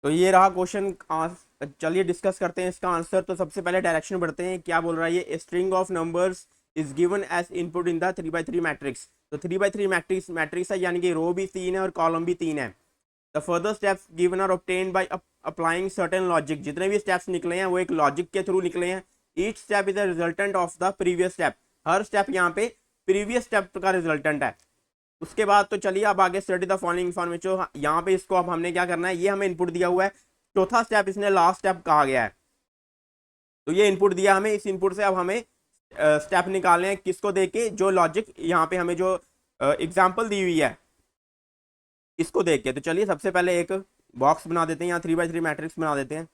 तो ये रहा क्वेश्चन। चलिए डिस्कस करते हैं इसका आंसर। तो सबसे पहले डायरेक्शन बढ़ते हैं, क्या बोल रहा है ये, string of numbers is given as input in the 3x3 matrix. तो 3x3 मैट्रिक्स मैट्रिक्स है, यानी कि रो भी 3 है और कॉलम भी 3 है। The further steps given are obtained by applying certain logic. जितने भी स्टेप्स निकले हैं वो एक लॉजिक के थ्रू निकले हैं। Each step is the resultant of the previous step. Her step यहाँ पे प्रीवियस स्टेप का रिजल्टेंट है। उसके बाद तो चलिए अब आगे स्टडी द फॉलोइंग इन्फॉर्मेशन। यहाँ पे इसको अब हमने क्या करना है, ये हमें इनपुट दिया हुआ है। चौथा स्टेप इसने लास्ट स्टेप कहा गया है। तो ये इनपुट दिया हमें, इस इनपुट से अब हमें स्टेप निकालने हैं, किसको देके, जो लॉजिक यहाँ पे हमें जो एग्जाम्पल दी हुई है इसको देख के। तो चलिए सबसे पहले एक बॉक्स बना देते हैं, यहाँ 3x3 मैट्रिक्स बना देते हैं।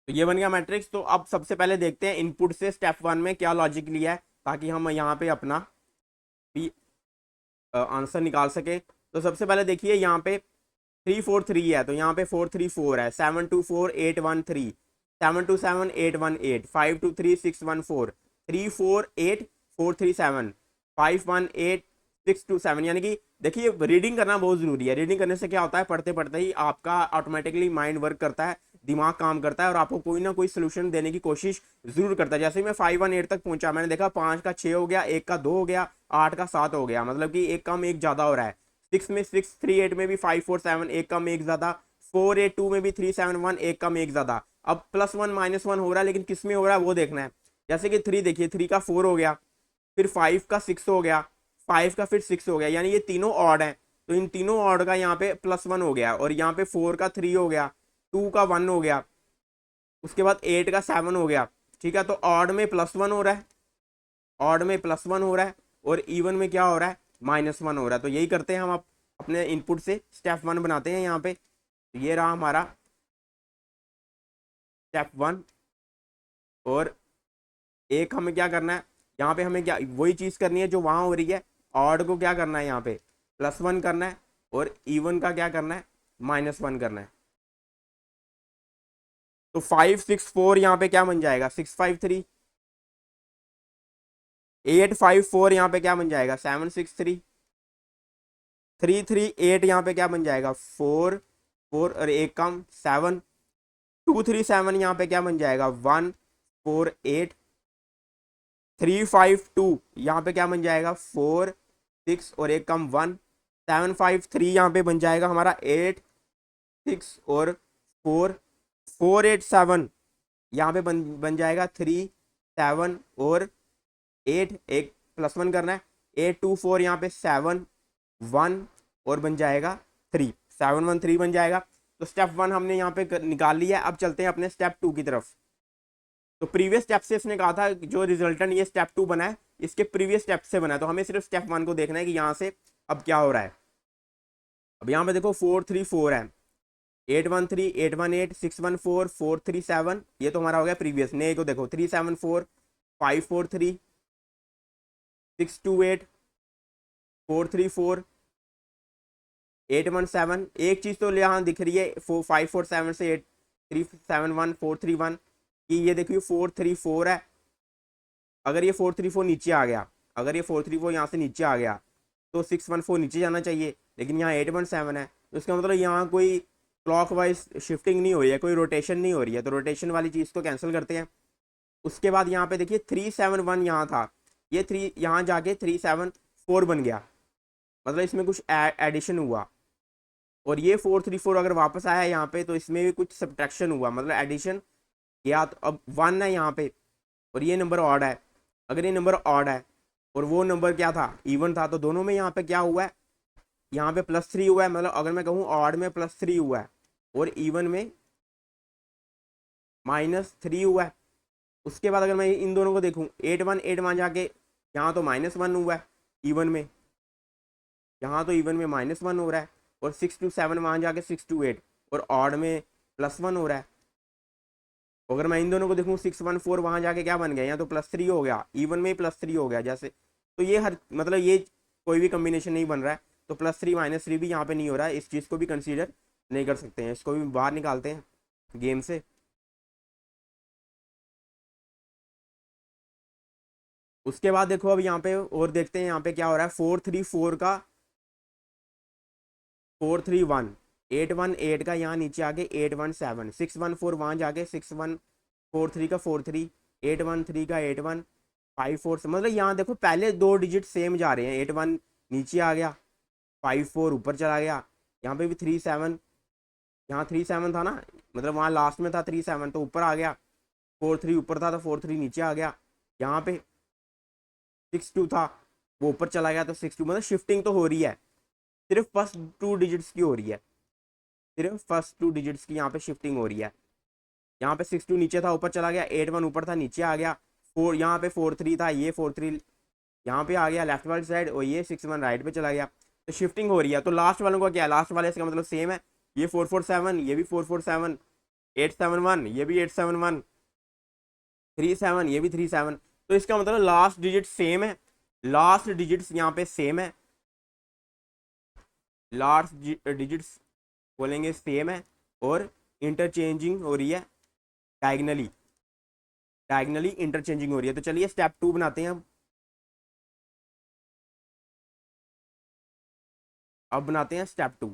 तो ये बन गया मैट्रिक्स। तो अब सबसे पहले देखते हैं इनपुट से स्टेप 1 में क्या लॉजिक लिया है, ताकि हम यहाँ पे अपना भी आंसर निकाल सके। तो सबसे पहले देखिए यहाँ पे 343 है, तो यहाँ पे 434 है, 724813, 727 818, 523 614, 348 437, 518 627। यानी कि देखिए रीडिंग करना बहुत जरूरी है। रीडिंग करने से क्या होता है, पढ़ते पढ़ते ही आपका ऑटोमेटिकली माइंड वर्क करता है, दिमाग काम करता है और आपको कोई ना कोई सोल्यूशन देने की कोशिश जरूर करता है। जैसे मैं 518 तक पहुंचा, मैंने देखा 5 का 6 हो गया, 1 का 2 हो गया, 8 का 7 हो गया, मतलब कि एक कम एक ज्यादा हो रहा है। 6 में 638 में भी 547, एक कम एक ज्यादा, 482 में भी 371, एक कम एक ज्यादा। अब +1 -1 हो रहा है, लेकिन किस में हो रहा है वो देखना है। जैसे कि 3 देखिए, 3 का 4 हो गया, फिर 5 का 6 हो गया, 5 का फिर 6 हो गया, यानी ये तीनों ऑड है। तो इन तीनों ऑड का यहाँ पे +1 हो गया, और यहाँ पे 4 का 3 हो गया, 2 का 1 हो गया, उसके बाद 8 का 7 हो गया। ठीक है, तो ऑड में +1 हो रहा है, ऑड में +1 हो रहा है, और इवन में क्या हो रहा है, -1 हो रहा है। तो यही करते हैं हम अपने इनपुट से स्टेप 1 बनाते हैं यहाँ पे। तो ये रहा हमारा स्टेप 1। और एक हमें क्या करना है, यहाँ पे हमें क्या वही चीज़ करनी है जो वहाँ हो रही है। ऑड को क्या करना है, यहाँ पे +1 करना है, और इवन का क्या करना है, -1 करना है। तो 564 यहाँ पे क्या बन जाएगा, 653। 854 यहाँ पे क्या बन जाएगा, 763। 338 यहाँ पे क्या बन जाएगा, 4 4 और एक कम 7। 237 यहाँ पे क्या बन जाएगा, 148। 352 यहाँ पे क्या बन जाएगा, 4 6 और एक कम 1। 753 यहाँ पे बन जाएगा हमारा 8 6 और 4। 487 यहाँ पे बन जाएगा 3 7 और 8, एक +1 करना है। 824 यहाँ पे 7 1 और बन जाएगा 3, 713 बन जाएगा। तो स्टेप 1 हमने यहाँ पे निकाल लिया है। अब चलते हैं अपने स्टेप 2 की तरफ। तो प्रीवियस स्टेप से इसने कहा था जो रिजल्टेंट ये स्टेप 2 बना है, इसके प्रीवियस स्टेप से बना है। तो हमें सिर्फ स्टेप 1 को देखना है कि यहाँ से अब क्या हो रहा है। अब यहाँ पे देखो 434 है, 813 818 614 437, ये तो हमारा हो गया प्रीवियस। नए को देखो 374 543 628 434 817। एक चीज़ तो यहाँ दिख रही है 547 से 8371 431 कि ये देखिए 434 है। अगर ये 434 नीचे आ गया, अगर ये 434 यहाँ से नीचे आ गया तो 614 नीचे जाना चाहिए, लेकिन यहाँ 817 है। तो इसका मतलब यहाँ कोई क्लॉकवाइज शिफ्टिंग नहीं हो रही है, कोई रोटेशन नहीं हो रही है। तो रोटेशन वाली चीज़ को कैंसिल करते हैं। उसके बाद यहाँ पे देखिए 371 यहाँ था, ये 3 यहाँ जाके 374 बन गया, मतलब इसमें कुछ एडिशन हुआ। और ये 434 अगर वापस आया यहाँ पे तो इसमें भी कुछ सब्ट्रैक्शन हुआ, मतलब एडिशन किया। तो अब 1 है यहाँ पे और ये नंबर ऑड है। अगर ये नंबर ऑड है और वो नंबर क्या था, इवन था, तो दोनों में यहाँ पे क्या हुआ है, यहाँ पे +3 हुआ है। मतलब अगर मैं कहूँ ऑड में +3 हुआ है और इवन में -3 हुआ है। उसके बाद अगर मैं इन दोनों को देखूँ 8 जाके यहाँ तो -1 हुआ है इवन में, यहाँ तो इवन में -1 हो रहा है। और 6 to 7 वहाँ जाके 6 to 8, और ऑड में +1 हो रहा है। अगर मैं इन दोनों को देखूँ 6 1 4 वहाँ जाके क्या बन गया, यहाँ तो +3 हो गया, इवन में ही +3 हो गया जैसे। तो ये हर मतलब ये कोई भी कम्बिनेशन नहीं बन रहा है, तो +3 -3 भी यहाँ पे नहीं हो रहा है, इस चीज़ को भी कंसीडर नहीं कर सकते हैं, इसको भी बाहर निकालते हैं गेम से। उसके बाद देखो अब यहाँ पे और देखते हैं यहाँ पे क्या हो रहा है। 4 3 4 का 4 3 1, 8 1 8 का यहाँ नीचे आके 8 1 7, 6 1 4 वहाँ जाके 6 1 4 3 का 4 3, 8 1 3 का 8 1 5 4, मतलब यहाँ देखो पहले 2 डिजिट सेम जा रहे हैं। 8 1 नीचे आ गया, 5 4 ऊपर चला गया, यहाँ पे भी 3 7, यहाँ 3 7 था ना, मतलब वहाँ लास्ट में था 3 7 तो ऊपर आ गया। 4 3 ऊपर था तो 4 3 नीचे आ गया, यहाँ पे 6 2 था वो ऊपर चला गया तो 6 2, मतलब शिफ्टिंग तो हो रही है, सिर्फ फर्स्ट 2 डिजिट्स की हो रही है, सिर्फ फर्स्ट 2 डिजिट्स की यहाँ पे शिफ्टिंग हो रही है। यहाँ पे 6 2 नीचे था ऊपर चला गया, 8 1 ऊपर था नीचे आ गया, 4 यहाँ पे 4 3 था, ये 4 3 यहाँ पे आ गया लेफ्ट वाली साइड, और ये 6 1 राइट पे चला गया, तो शिफ्टिंग हो रही है। तो लास्ट वालों का क्या है, लास्ट वाले इसका मतलब सेम है, ये 4 4 7, ये भी 4 4 7, 8 7 1, ये भी 8 7 1, 3 7, ये भी 3 7, तो इसका मतलब लास्ट डिजिट सेम है, लास्ट डिजिट्स यहाँ पे सेम है, लास्ट डिजिट्स बोलेंगे सेम है, और इंटरचेंजिंग हो रही है, डायगनली डायगनली इंटरचेंजिंग हो रही है। तो चलिए स्टेप 2 बनाते हैं अब बनाते हैं स्टेप 2।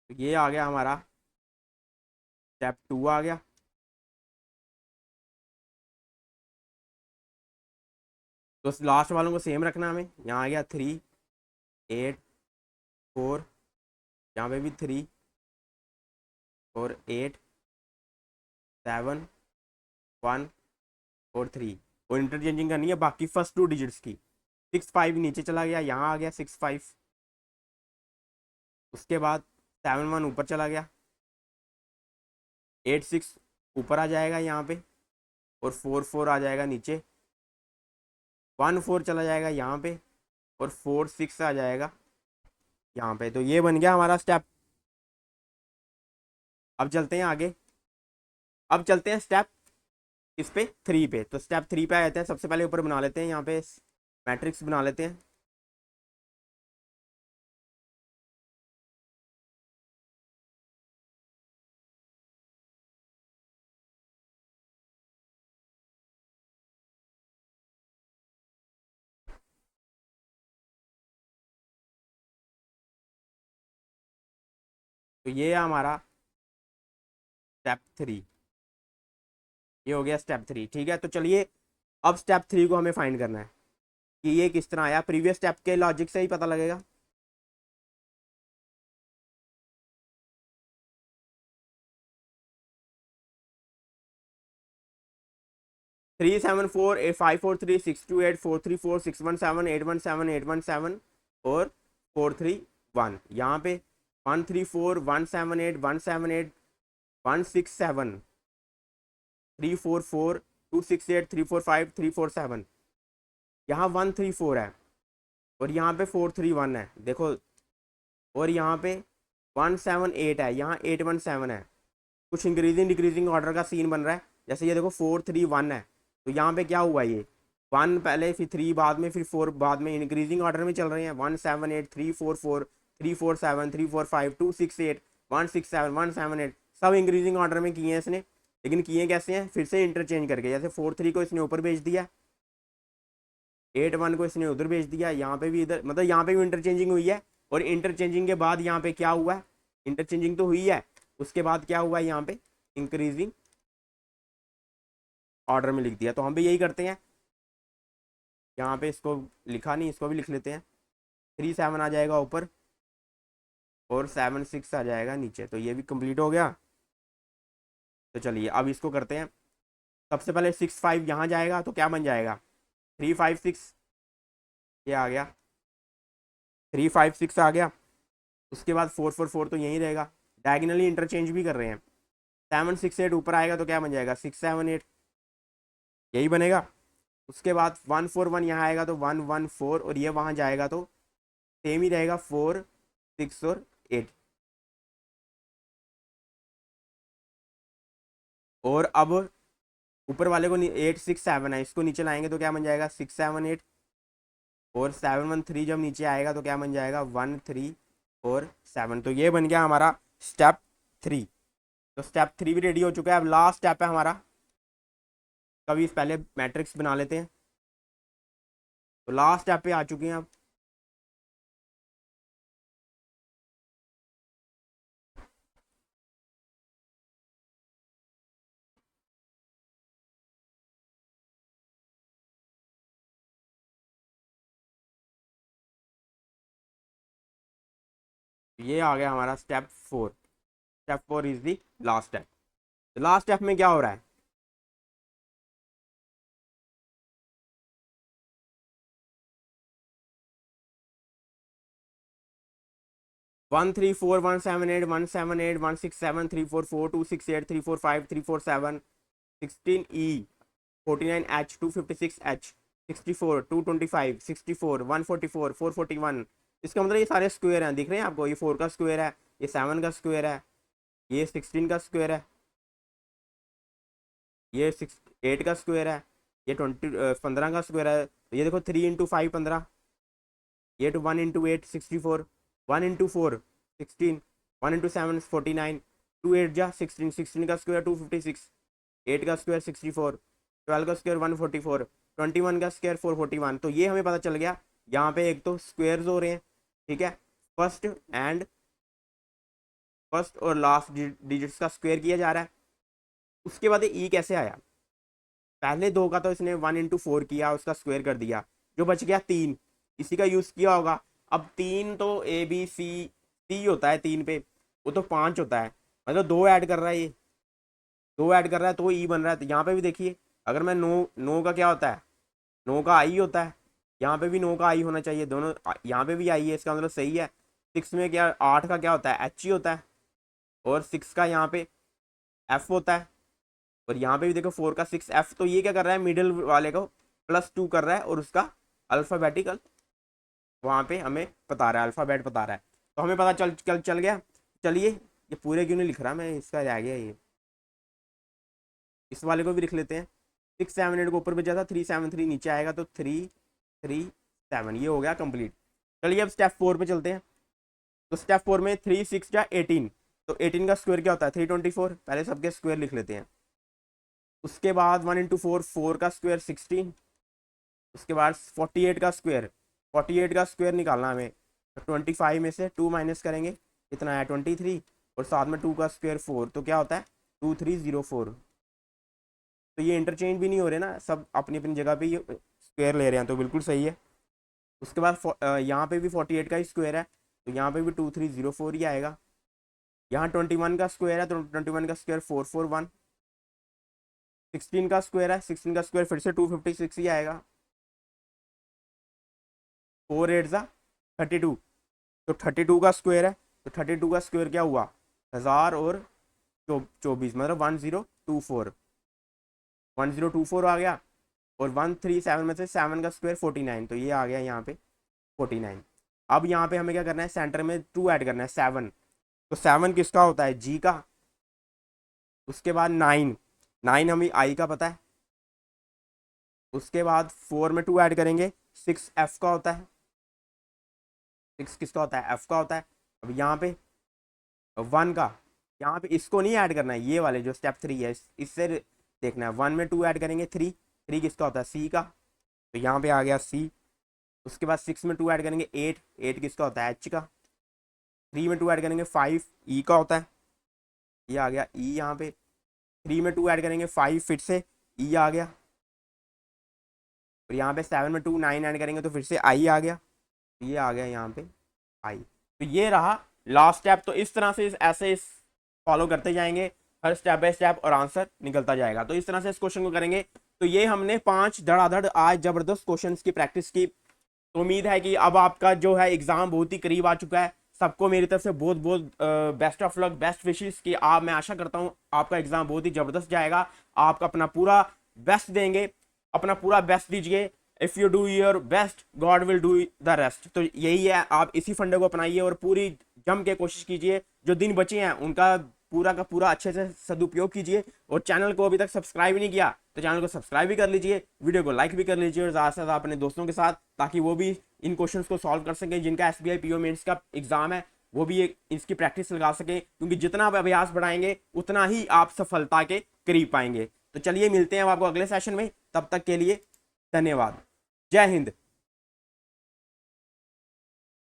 ये आ गया हमारा स्टेप 2 आ गया। तो लास्ट वालों को सेम रखना हमें, यहाँ आ गया 3 8 4, यहाँ पे भी 3 और 8 7 1 और 3, और इंटरचेंजिंग करनी है बाकी फर्स्ट 2 डिजिट्स की। 6 5 नीचे चला गया, यहाँ आ गया 6 5, उसके बाद 7 1 ऊपर चला गया, 8 6 ऊपर आ जाएगा यहाँ पे, और 4 4 आ जाएगा नीचे, 1 4 चला जाएगा यहाँ पे, और 4 6 आ जाएगा यहाँ पे। तो ये बन गया हमारा स्टेप। अब चलते हैं आगे, अब चलते हैं स्टेप इस पे 3 पे। तो स्टेप 3 पे आ जाते हैं, सबसे पहले ऊपर बना लेते हैं यहाँ पे मैट्रिक्स बना लेते हैं। तो ये है हमारा स्टेप 3, ये हो गया स्टेप 3। ठीक है, तो चलिए अब स्टेप 3 को हमें फाइंड करना है कि ये किस तरह आया, प्रीवियस स्टेप के लॉजिक से ही पता लगेगा। 3 7 4 8 5 4 3 6 2 8 4 3 4 6 1 7 8 1 7 और 4 3 1, यहाँ पे 1 3 4 1 7 8 1 6 7 3 4 4 2 6 8 3 4 5 3 4 7, यहाँ 1 3 4 है, और यहाँ पे 4 3 1 है देखो, और यहाँ पे 1 7 8 है, यहाँ 8 1 7 है। कुछ इंक्रीजिंग डिक्रीजिंग ऑर्डर का सीन बन रहा है, जैसे ये देखो 4 3 1 है, तो यहाँ पे क्या हुआ, ये 1 पहले फिर 3 बाद में फिर 4 बाद में, इंक्रीजिंग ऑर्डर में चल रहे हैं। 1 7 8 3 4 4 3 4 5 2 6 8 1 6 7 1 7 8 सब इंक्रीजिंग ऑर्डर में किए हैं इसने, लेकिन किए कैसे हैं, फिर से इंटरचेंज करके, जैसे 4 3 को इसने ऊपर भेज दिया, 8 1 को इसने उधर भेज दिया, यहाँ पे भी इधर, मतलब यहाँ पे भी इंटरचेंजिंग हुई है। और इंटरचेंजिंग के बाद यहाँ पे क्या हुआ है, इंटरचेंजिंग तो हुई है, उसके बाद क्या हुआ है, यहाँ पे इंक्रीजिंग ऑर्डर में लिख दिया। तो हम भी यही करते हैं, यहाँ पे इसको लिखा नहीं, इसको भी लिख लेते हैं। 3 7 आ जाएगा ऊपर, और 7 6 आ जाएगा नीचे, तो ये भी कंप्लीट हो गया। तो चलिए अब इसको करते हैं। सबसे पहले 6 5 यहाँ जाएगा, तो क्या बन जाएगा, 3 5 6, ये आ गया। 3 5 6 आ गया। उसके बाद 4 4 4 तो यहीं रहेगा, डायगनली इंटरचेंज भी कर रहे हैं। 7 6 8 ऊपर आएगा तो क्या बन जाएगा 6 7 8, यही बनेगा। उसके बाद 1 4 1 यहाँ आएगा तो 1 1 4, और ये वहाँ जाएगा तो सेम ही रहेगा 4 6 और 8। और अब ऊपर वाले को 8 6 7 है, इसको नीचे लाएंगे तो क्या बन जाएगा 6 7 8, और 7 1 3 जब नीचे आएगा तो क्या बन जाएगा 1 3 और 7। तो ये बन गया हमारा स्टेप 3। तो स्टेप 3 भी रेडी हो चुका है। अब लास्ट स्टेप है हमारा, कभी पहले मैट्रिक्स बना लेते हैं। तो लास्ट स्टेप पे आ चुके हैं अब। ये आ गया हमारा step 4। Step 4 is the last step. तो लास्ट स्टेप में क्या हो रहा है, 1 3 4 1 7 8 1 6 7 3 4 4 2 6 8 3 4 5 3 4 7 16 E 49 H 256 H 64 225 64 144 441। इसका मतलब ये सारे स्क्वायर हैं, दिख रहे हैं आपको, ये 4 का स्क्वायर है, ये 7 का स्क्वायर है, ये 16 का स्क्वायर है, ये 8 का स्क्वायर है, ये 15 का स्क्वायर है। तो ये देखो 3 इंटू 5 15, ये 1 इंटू 8 64, 1 इंटू 4 16, 1 इंटू 7 49, 2 8 जा 16, 16 का स्क्वायर 256, 8 का स्क्वायर 64, 12 का स्क्वायर 144, 21 का स्क्वायर 441। तो ये हमें पता चल गया, यहाँ पे एक तो स्क्वायर्स हो रहे हैं, ठीक है, फर्स्ट और लास्ट डिजिट्स का स्क्वायर किया जा रहा है। उसके बाद ई कैसे आया, पहले दो का तो इसने 1 इंटू 4 किया, उसका स्क्वायर कर दिया, जो बच गया 3, इसी का यूज किया होगा। अब 3 तो ए बी सी सी होता है 3 पे, वो तो 5 होता है, मतलब 2 ऐड कर रहा है, ये 2 ऐड कर रहा है तो ई बन रहा है। तो यहाँ पे भी देखिए, अगर मैं 9 का क्या होता है, 9 का आई होता है, यहाँ पे भी 9 का आई होना चाहिए, दोनों यहाँ पे भी आई है, इसका मतलब सही है। 6 में क्या 8 का क्या होता है एच ही होता है, और 6 का यहाँ पे एफ होता है, और यहाँ पे भी देखो 4 का 6 एफ। तो ये क्या कर रहा है, मिडिल वाले को +2 कर रहा है, और उसका अल्फ़ाबेटिकल वहाँ पे हमें बता रहा है, अल्फ़ाबेट बता रहा है। तो हमें पता चल गया। चलिए, ये पूरे क्यों नहीं लिख रहा मैं, इसका रह गया ये, इस वाले को भी लिख लेते हैं। 6 7 8 को ऊपर भेजा था, 3 7 3 नीचे आएगा तो 3 3 7, ये हो गया कंप्लीट। चलिए अब स्टेप 4 पे चलते हैं। तो स्टेप 4 में 3 6 या 18, तो 18 का स्क्वायर क्या होता है 324, पहले सबके स्क्वायर लिख लेते हैं। उसके बाद 1 इंटू 4 4 का स्क्वायर 16, उसके बाद 48 का स्क्वायर, 48 का स्क्वायर निकालना हमें, तो 25 में से 2 माइनस करेंगे, कितना है 23, और साथ में 2 का स्क्वायर 4, तो क्या होता है 2304। तो ये इंटरचेंज भी नहीं हो रहे ना, सब अपनी अपनी जगह पे ये स्क्वायर ले रहे हैं, तो बिल्कुल सही है। उसके बाद यहाँ पे भी 48 का ही स्क्वायर है, तो यहाँ पे भी 2304 ही आएगा। यहाँ 21 का स्क्वायर है, तो 21 का स्क्वायर 441। 16 का स्क्वायर है, 16 का स्क्वायर फिर से 256 ही आएगा। 4 8 ज़ा 32, तो 32 का स्क्वायर है, तो 32 का स्क्वायर क्या हुआ 1000 और 24, मतलब 1024 आ गया। और 137 में से 7 का स्क्वायर 49, तो ये आ गया यहाँ पे 49। अब यहाँ पे हमें क्या करना है, सेंटर में 2 ऐड करना है 7, तो 7 किसका होता है जी का। उसके बाद 9 हमें आई का पता है। उसके बाद 4 में 2 ऐड करेंगे, 6 एफ का होता है, 6 किसका होता है एफ का होता है। अब यहाँ पे 1 का, यहाँ पे इसको नहीं ऐड करना है, ये वाले जो स्टेप 3 है इससे देखना है। 1 में 2 ऐड करेंगे 3 किसका होता है सी का, तो यहाँ पे आ गया सी। उसके बाद 6 में 2 ऐड करेंगे 8 किसका होता है एच का। 3 में 2 ऐड करेंगे 5 ई का होता है, ये आ गया ई यहाँ पे। 3 में 2 ऐड करेंगे 5 फिर से ई आ गया, और यहाँ पे 7 में 2 9 ऐड करेंगे तो फिर से आई आ गया, ये आ गया यहाँ पे आई। तो ये रहा लास्ट स्टेप। तो इस तरह से ऐसे फॉलो करते जाएंगे, हर स्टेप बाय स्टेप, और आंसर निकलता जाएगा। तो इस तरह से इस क्वेश्चन को करेंगे। तो ये हमने 5 धड़ाधड़ आज जबरदस्त क्वेश्चंस की प्रैक्टिस की। तो उम्मीद है कि अब आपका जो है एग्जाम बहुत ही करीब आ चुका है। सबको मेरी तरफ से बहुत बहुत best of luck, best wishes कि आप, मैं आशा करता हूँ आपका एग्जाम बहुत ही जबरदस्त जाएगा। आप अपना पूरा बेस्ट देंगे, अपना पूरा बेस्ट दीजिए। If you do your best God will do the rest. तो यही है, आप इसी फंडे को अपनाइए और पूरी जम के कोशिश कीजिए। जो दिन बचे हैं उनका पूरा का पूरा अच्छे से सदुपयोग कीजिए। और चैनल को अभी तक सब्सक्राइब नहीं किया तो चैनल को सब्सक्राइब भी कर लीजिए, वीडियो को लाइक भी कर लीजिए और ज़्यादा से ज़्यादा अपने दोस्तों के साथ, ताकि वो भी इन क्वेश्चंस को सॉल्व कर सकें। जिनका एसबीआई पीओ मेंस का एग्जाम है वो भी इसकी प्रैक्टिस लगा सकें, क्योंकि जितना आप अभ्यास बढ़ाएंगे उतना ही आप सफलता के करीब पाएंगे। तो चलिए मिलते हैं आपको अगले सेशन में, तब तक के लिए धन्यवाद। जय हिंद।